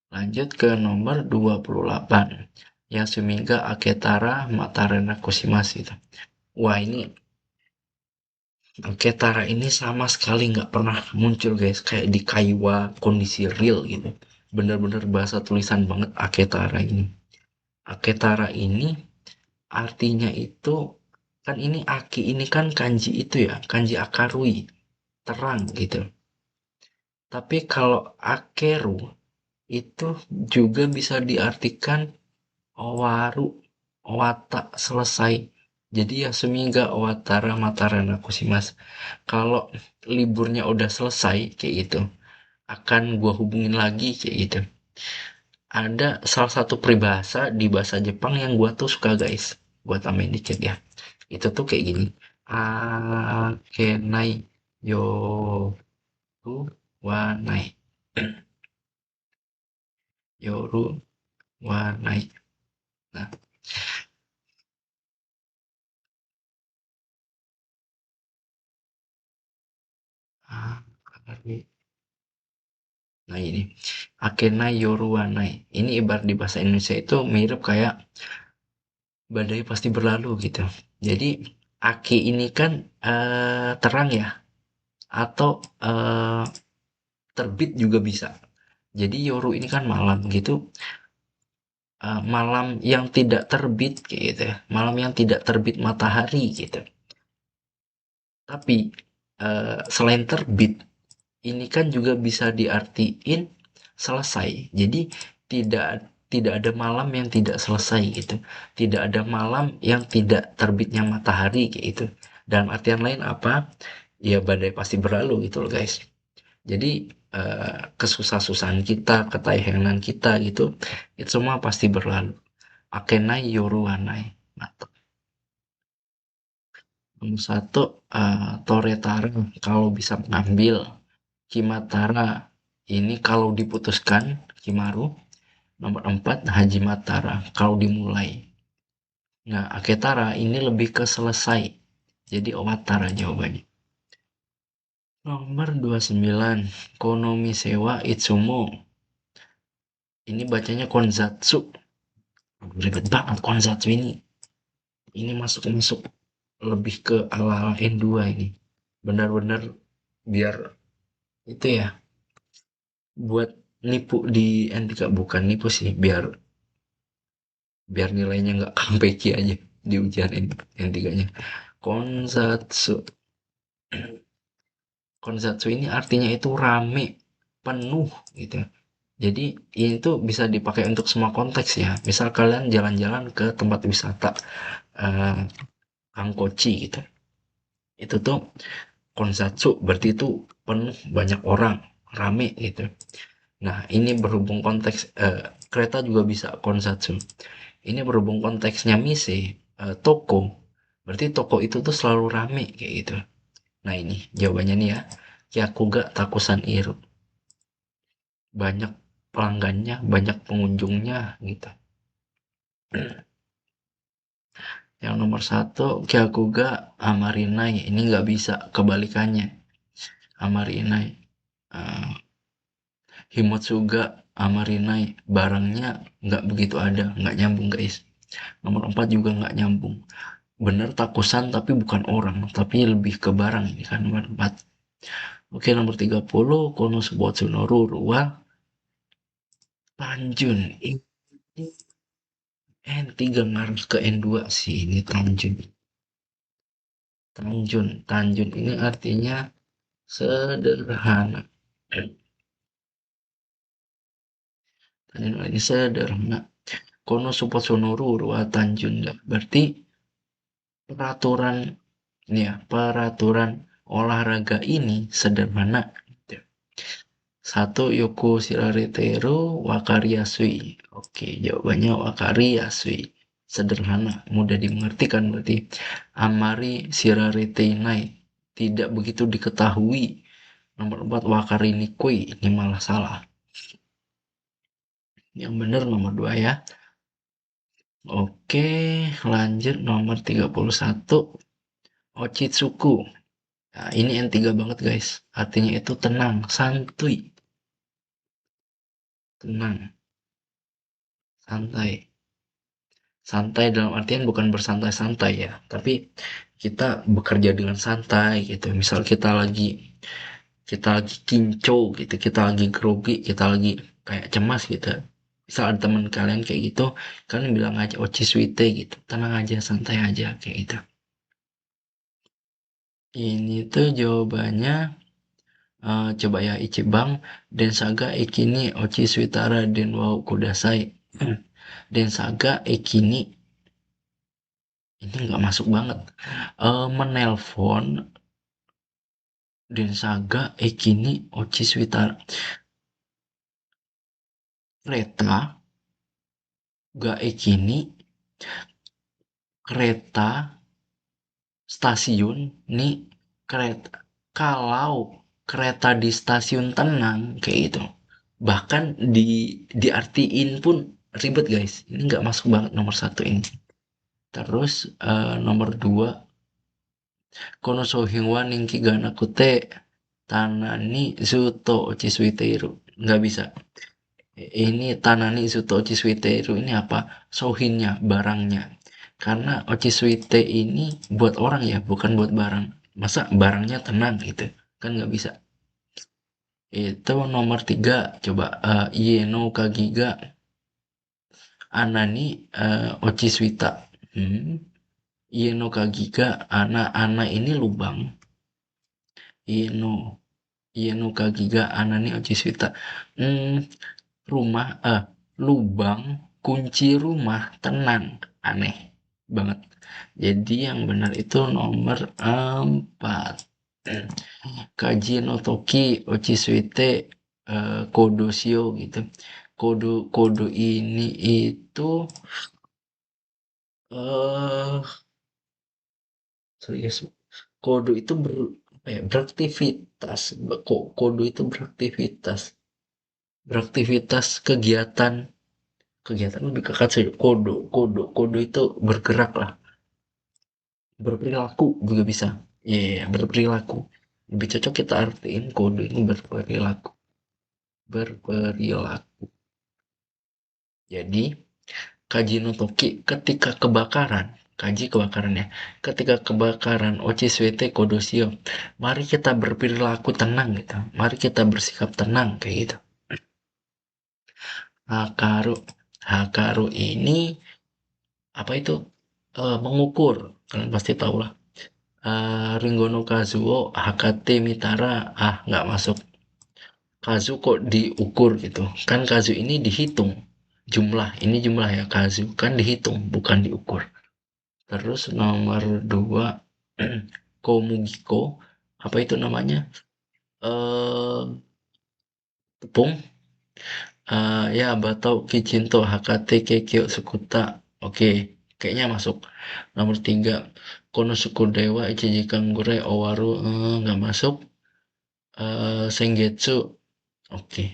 Lanjut ke nomor 28. Yasumiga Aketara Matarena Kushimasu itu. Wah ini Ketara ini sama sekali nggak pernah muncul guys, kayak di Kaiwa kondisi real gitu. Bener-bener bahasa tulisan banget Aketara ini. Aketara ini artinya itu kan ini Aki ini kan kanji itu ya, kanji Akarui, terang gitu. Tapi kalau Akeru itu juga bisa diartikan Owaru, Owata, selesai. Jadi ya seminggu Owatara Mataran aku sih mas. Kalau liburnya udah selesai kayak gitu, akan gua hubungin lagi kayak gitu. Ada salah satu peribahasa di bahasa Jepang yang gua tuh suka guys. Gua tambahin dikit ya. Itu tuh kayak gini. Akenai yoru wa nai. Yoru Wah, naik. Nah, ah, nah ini Akenai Yoruwanai. Ini ibarat di bahasa Indonesia itu mirip kayak badai pasti berlalu gitu. Jadi Ake ini kan terang ya, atau terbit juga bisa. Jadi Yoru ini kan malam gitu, malam yang tidak terbit kayak gitu ya, malam yang tidak terbit matahari gitu. Tapi selain terbit, ini kan juga bisa diartiin selesai. Jadi tidak tidak ada malam yang tidak selesai gitu. Tidak ada malam yang tidak terbitnya matahari kayak gitu. Dalam artian lain apa? Ya badai pasti berlalu gitu loh guys. Jadi kesusah-susahan kita, ketayangan kita gitu, itu semua pasti berlalu. Akenai yoruanai. Mantap. Nomor satu, Toretaro kalau bisa mengambil. Kimatara ini kalau diputuskan, Kimaru. Nomor 4, Haji Matara kalau dimulai. Nah, Aketara ini lebih ke selesai. Jadi Owatara jawabannya. Nomor 29, Konomi Sewa Itsumo. Ini bacanya Konzatsu. Ribet banget Konzatsu ini. Ini masuk-masuk lebih ke ala-ala N2 ini. Benar-benar biar itu ya, buat nipu di N3, bukan nipu sih, biar biar nilainya nggak KPK aja di ujian ini yang tiganya. Konsatsu. Konsatsu ini artinya itu rame, penuh gitu. Jadi ini tuh bisa dipakai untuk semua konteks ya. Misal kalian jalan-jalan ke tempat wisata eh, Kangkochi gitu. Itu tuh konsatsu berarti itu penuh, banyak orang, rame gitu. Nah, ini berhubung konteks kereta juga bisa konsatsu. Ini berhubung konteksnya mise, toko. Berarti toko itu tuh selalu rame kayak gitu. Nah, ini jawabannya nih ya. Kyakuga Takusan Iru. Banyak pelanggannya, banyak pengunjungnya gitu. Yang nomor satu, Kyakuga Amarinai. Ini nggak bisa kebalikannya. Amarinai. Uh, Himotsuga Amarinai. Barangnya nggak begitu ada. Nggak nyambung guys. Nomor 4 juga nggak nyambung. Bener takusan tapi bukan orang. Tapi lebih ke barang ini kan nomor 4. Oke, nomor 30, Konosubatsu no Ruruwa Tanjun. Ini N3 ngaruh ke N2 sih ini Tanjun. Tanjun. Tanjun ini artinya sederhana. Tanjun ini sederhana. Konosubatsu no Ruruwa Tanjun. Berarti peraturan ya, peraturan olahraga ini sederhana. Satu, Yoko Shirareteru Wakariasui. Oke, jawabannya Wakariasui. Sederhana, mudah dimengerti kan berarti. Amari Shiraretenai. Tidak begitu diketahui. Nomor 4, Wakari Nikoi. Ini malah salah. Yang benar nomor 2 ya. Oke, lanjut nomor 31. Ochitsuku. Nah, ini N3 banget guys. Artinya itu tenang, santuy. Tenang, santai. Santai dalam artian bukan bersantai-santai ya, tapi kita bekerja dengan santai gitu. Misal kita lagi kinco gitu, kita lagi grogi, kita lagi kayak cemas gitu. Misal ada teman kalian kayak gitu, kalian bilang aja oci suite gitu, tenang aja, santai aja kayak gitu. Ini tuh jawabannya, coba ya Ichibang Densaga Ikini Ochi Suitara Den wa Kudasai. Densaga Ikini ini nggak masuk banget. Menelpon Densaga Ekini Ochi Switar. Kereta ga Ekini, kereta stasiun nih, kereta kalau kereta di stasiun tenang kayak gitu. Bahkan diartiin pun ribet guys, ini nggak masuk banget nomor satu ini. Terus nomor dua, kono sohingwa ningki gana kute tanani zuto ochiswiteiru. Nggak bisa. Ini tanani zuto ochiswiteiru ini apa? Sohinnya, barangnya. Karena ochiswite ini buat orang ya, bukan buat barang. Masa barangnya tenang gitu? Kan nggak bisa. Itu nomor tiga, coba Ieno Kagiga Anani Ochiswita. Hmm. Ieno Kagiga Ana ini lubang. Ieno Ieno Kagiga Anani Ochiswita. Hmm, rumah lubang kunci rumah tenang. Aneh banget. Jadi yang benar itu nomor 4. Kaji no Toki Ochiswite Kodosio gitu. Kodo ini itu eh serius, kodo itu beraktivitas. Kodo itu beraktivitas kegiatan, lebih ke kata kodo itu bergerak lah, berperilaku juga bisa. Iya, yeah, berperilaku. Lebih cocok kita artiin kode ini berperilaku. Jadi kaji no toki ketika kebakaran, kaji kebakaran ya, ketika kebakaran ociswete kodosio, mari kita berperilaku tenang gitu, mari kita bersikap tenang kayak gitu. Hakaru, hakaru ini apa itu? Mengukur, kalian pasti tahu lah. Ringo no Kazuo Hakate Mitara, nggak masuk. Kazu kok diukur gitu, kan kazu ini dihitung, ini jumlah ya, kazu kan dihitung bukan diukur. Terus nomor dua, Komugiko, apa itu namanya, eh tepung, ya Batau Kijinto Hakate Kekyo Sukuta, oke, kayaknya masuk. Nomor tiga, Konosuku Dewa Ichijikan Gure Owaru, nggak masuk. Sengetsu, oke,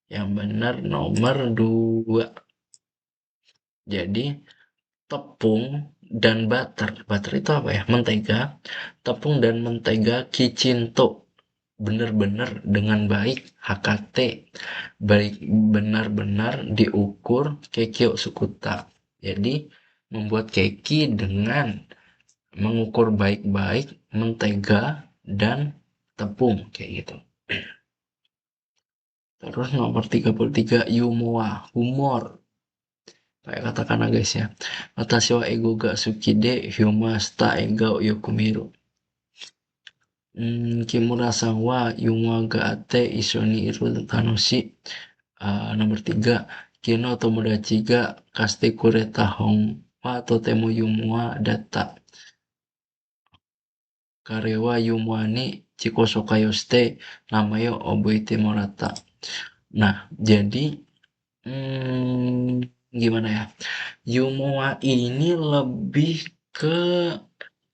yang benar nomor dua. Jadi tepung dan butter. Butter itu apa ya? Mentega. Tepung dan mentega Kicinto. Benar-benar dengan baik. HKT. Baik, benar-benar diukur Kekyo Sukuta. Jadi membuat keki dengan mengukur baik-baik mentega dan tepung kayak gitu. Terus nomor 33, Yumoa, humor. Kayak katakan guys ya. Watashi wa ego ga suki de hyumasta ega yokumiru. Kimura-san wa yuma ga atte isho ni iru tanoshi. Nomor 3. Kino tomodachi ga kaste kureta hon wa totemo yuma datta. Kare wa yuma ni chiko sokayo shite namayo oboite morata. Nah, jadi gimana ya? Yumoa ini lebih ke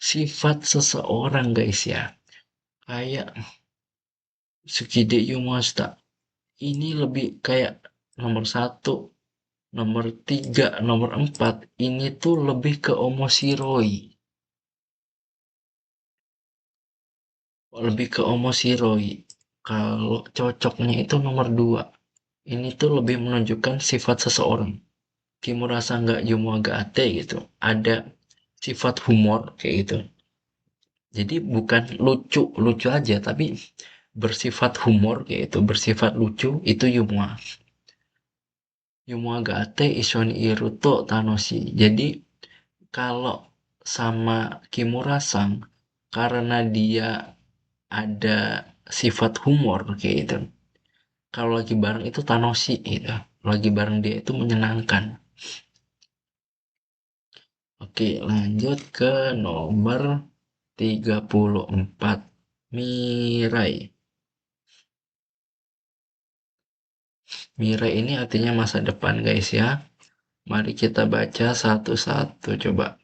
sifat seseorang guys ya. Kayak Tsukide Yumasta. Ini lebih kayak nomor satu, nomor tiga, nomor empat. Ini tuh lebih ke omoshiroi. Lebih ke omoshiroi. Kalau cocoknya itu nomor dua. Ini tuh lebih menunjukkan sifat seseorang. Kimura nggak Yumoa ga ate gitu. Ada sifat humor kayak gitu. Jadi bukan lucu aja, tapi bersifat humor yaitu bersifat lucu itu Yuma. Yuma ga ate ishoni iruto tanoshi. Jadi kalau sama Kimura-san karena dia ada sifat humor kayak gitu. Kalau lagi bareng itu tanoshi gitu. Lagi bareng dia itu menyenangkan. Oke, lanjut ke nomor 34. Mirai. Mirai ini artinya masa depan guys ya. Mari kita baca satu-satu coba.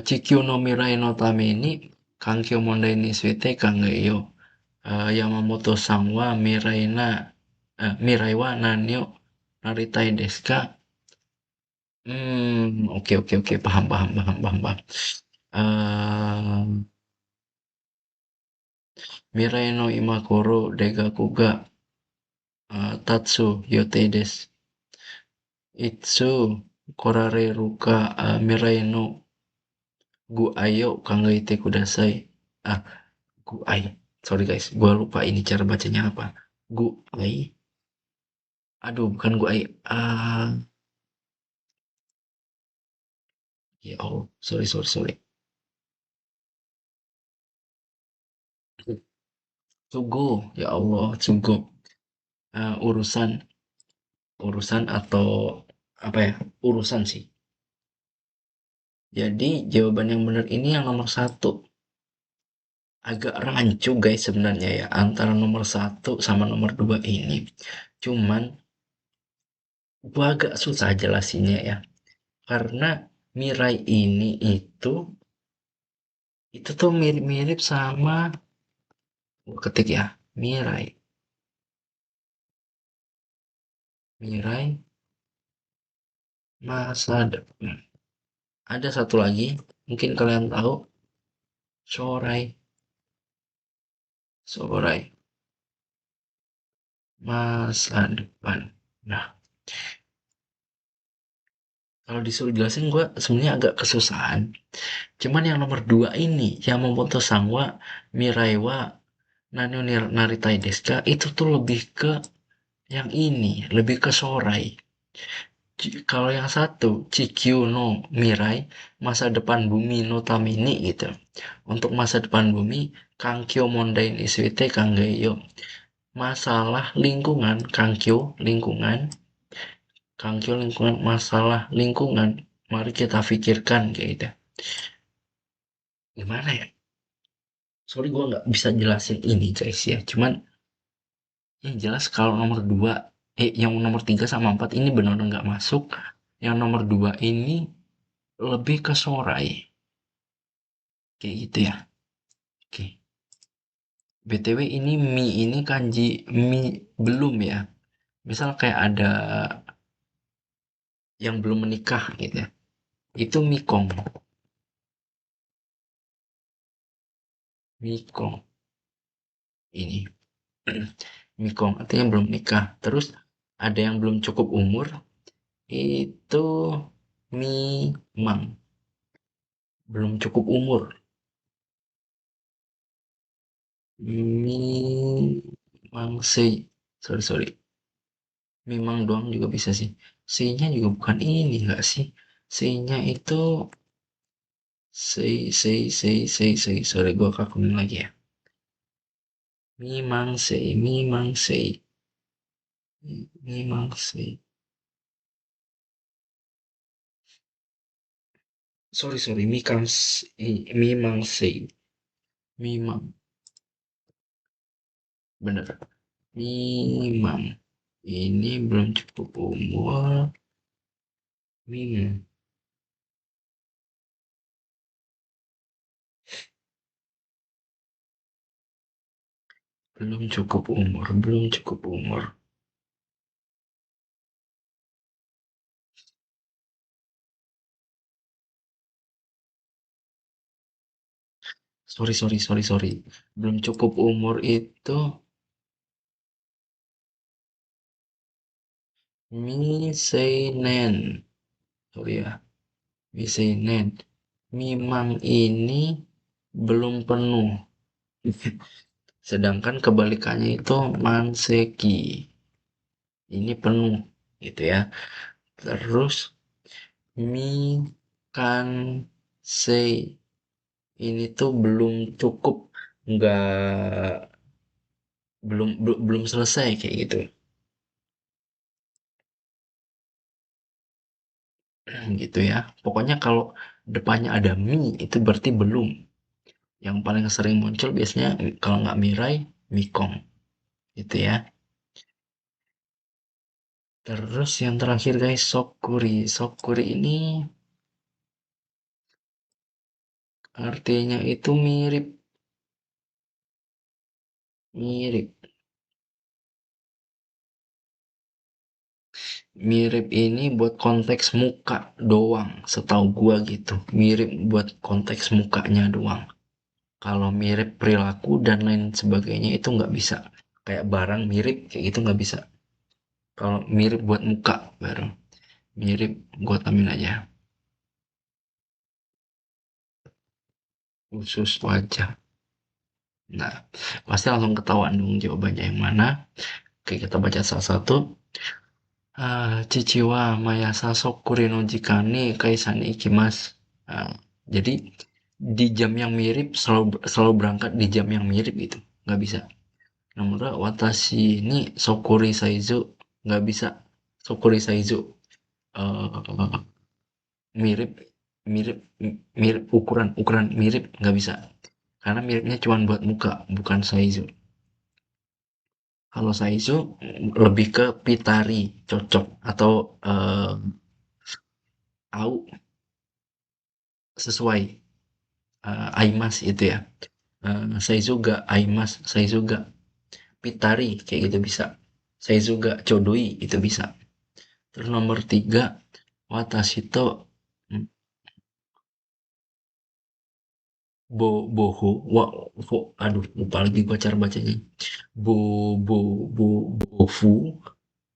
Chikyu no Mirai no tame ni kankyo mondai ni suite kangeyo. Yamamoto-san wa Mirai na Mirai wa nanyo naritai desu ka? Oke oke oke, paham paham paham paham paham. Eee, Mirai no imakoro degaku ga, tatsu yote desu. Itsu korareru ka, mirai no gu ayo kangaite kudasai. Ah, gu ai. Sorry guys, gua lupa ini cara bacanya apa. Gu ai. Aduh, bukan gu ai. Ya Allah, sorry sorry sorry. Tsugo, ya Allah, tsugo. Urusan urusan atau apa ya? Urusan sih. Jadi jawaban yang benar ini yang nomor satu. Agak rancu guys sebenarnya ya antara nomor satu sama nomor dua ini. Cuman gua agak susah jelasinnya ya. Karena Mirai ini itu tuh mirip-mirip sama gua ketik ya. Mirai, Mirai masa depan. Ada satu lagi, mungkin kalian tahu, Shorai, Shorai, masa depan. Nah, kalau disuruh jelasin gue sebenarnya agak kesusahan. Cuman yang nomor dua ini, yang Momoto Sangwa, Miraiwa, Nanyo Naritai Deska, itu tuh lebih ke yang ini, lebih ke Shorai. Kalau yang satu, Chikyu no Mirai, masa depan bumi no Tamini gitu. Untuk masa depan bumi, Kankyo Mondai ni Suite Kanggeyo. Masalah lingkungan, Kankyo lingkungan, masalah lingkungan. Mari kita pikirkan kayak gitu. Gimana ya? Sorry gue nggak bisa jelasin ini guys ya. Cuman yang jelas kalau nomor dua, yang nomor tiga sama empat ini benar-benar nggak masuk. Yang nomor dua ini lebih ke Sorai. Kayak gitu ya. Oke. BTW ini mi ini kanji mi belum ya. Misal kayak ada yang belum menikah gitu ya. Itu mikong. Mikong ini. Mikong artinya belum nikah. Terus ada yang belum cukup umur itu mimang. Belum cukup umur. Mimang sei. Sorry sorry. Mimang doang juga bisa sih. Sei-nya juga bukan ini enggak sih? Sei-nya itu sei. Sorry gua kakunin lagi ya. Mimang sei. Mimang sei. Sorry. Mimang sei. Mimang. Bener. Mimang. Ini belum cukup umur. Mim. Belum cukup umur. Sorry. Belum cukup umur itu miseinen. Sorry ya, miseinen. Mimang ini belum penuh. Sedangkan kebalikannya itu manseki. Ini penuh gitu ya. Terus mi kan sei ini tuh belum cukup, nggak belum selesai kayak gitu. Gitu ya. Pokoknya kalau depannya ada mi itu berarti belum. Yang paling sering muncul biasanya kalau nggak mirai, mikong gitu ya. Terus yang terakhir guys, sokuri. Sokuri ini artinya itu mirip, mirip. Mirip ini buat konteks muka doang, setahu gua gitu. Mirip buat konteks mukanya doang. Kalau mirip perilaku dan lain sebagainya itu nggak bisa. Kayak barang mirip kayak gitu nggak bisa. Kalau mirip buat muka baru. Mirip gua tambahin aja. Khusus wajah. Nah, pasti langsung ketahuan dong jawabannya yang mana. Oke, kita baca salah satu. Chichi wa Mayasa kure no jikan ni kaisan ni ikimasu. Jadi di jam yang mirip selalu berangkat di jam yang mirip itu nggak bisa. Nomor dua, watashi ni sokuri saizu nggak bisa. Sokuri saizu eh, mirip mirip mirip ukuran ukuran mirip nggak bisa. Karena miripnya cuma buat muka bukan saizu. Kalau saizu lebih ke pitari cocok atau au sesuai aimas itu ya. Saya juga aimas, saya juga pitari kayak gitu bisa. Saya juga codoi itu bisa. Terus nomor tiga, watashi to mm, boho aduh lupa lagi gua cara bacanya. Bo bo bo bofu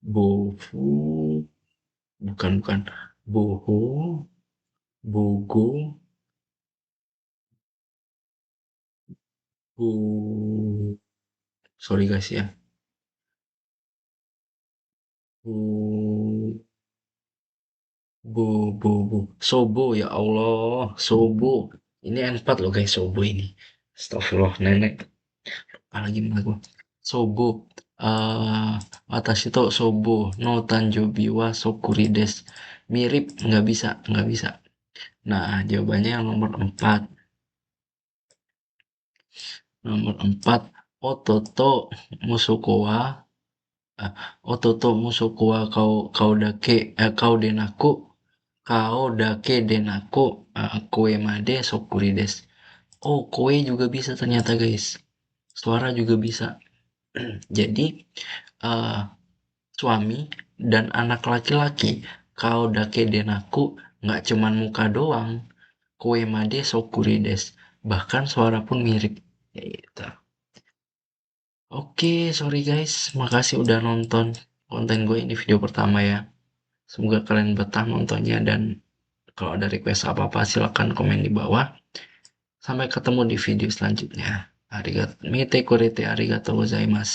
bofu bukan boho bogo bo sorry guys ya. Bo Sobo ya Allah, Sobo. Ini N4 loh guys, Sobo ini. Astagfirullah, nenek. Apalagi mana gua. Sobo. Eh, watashi to Sobo no tanjobi wa sokuri desu. Mirip, nggak bisa, nggak bisa. Nah, jawabannya yang nomor 4. Nomor 4. Ototo musoko wa Ototo musoko wa kau denaku Kao dake denako koe made sokuri desu. Oh, koe juga bisa ternyata guys. Suara juga bisa. Jadi uh, suami dan anak laki-laki kao dake denaku nggak cuman muka doang. Koe made sokuri desu. Bahkan suara pun mirip. Ya gitu. Oke, sorry guys. Makasih udah nonton konten gue ini video pertama ya. Semoga kalian betah nontonnya dan kalau ada request apa-apa silahkan komen di bawah. Sampai ketemu di video selanjutnya. Arigato, mite korete arigatou gozaimasu.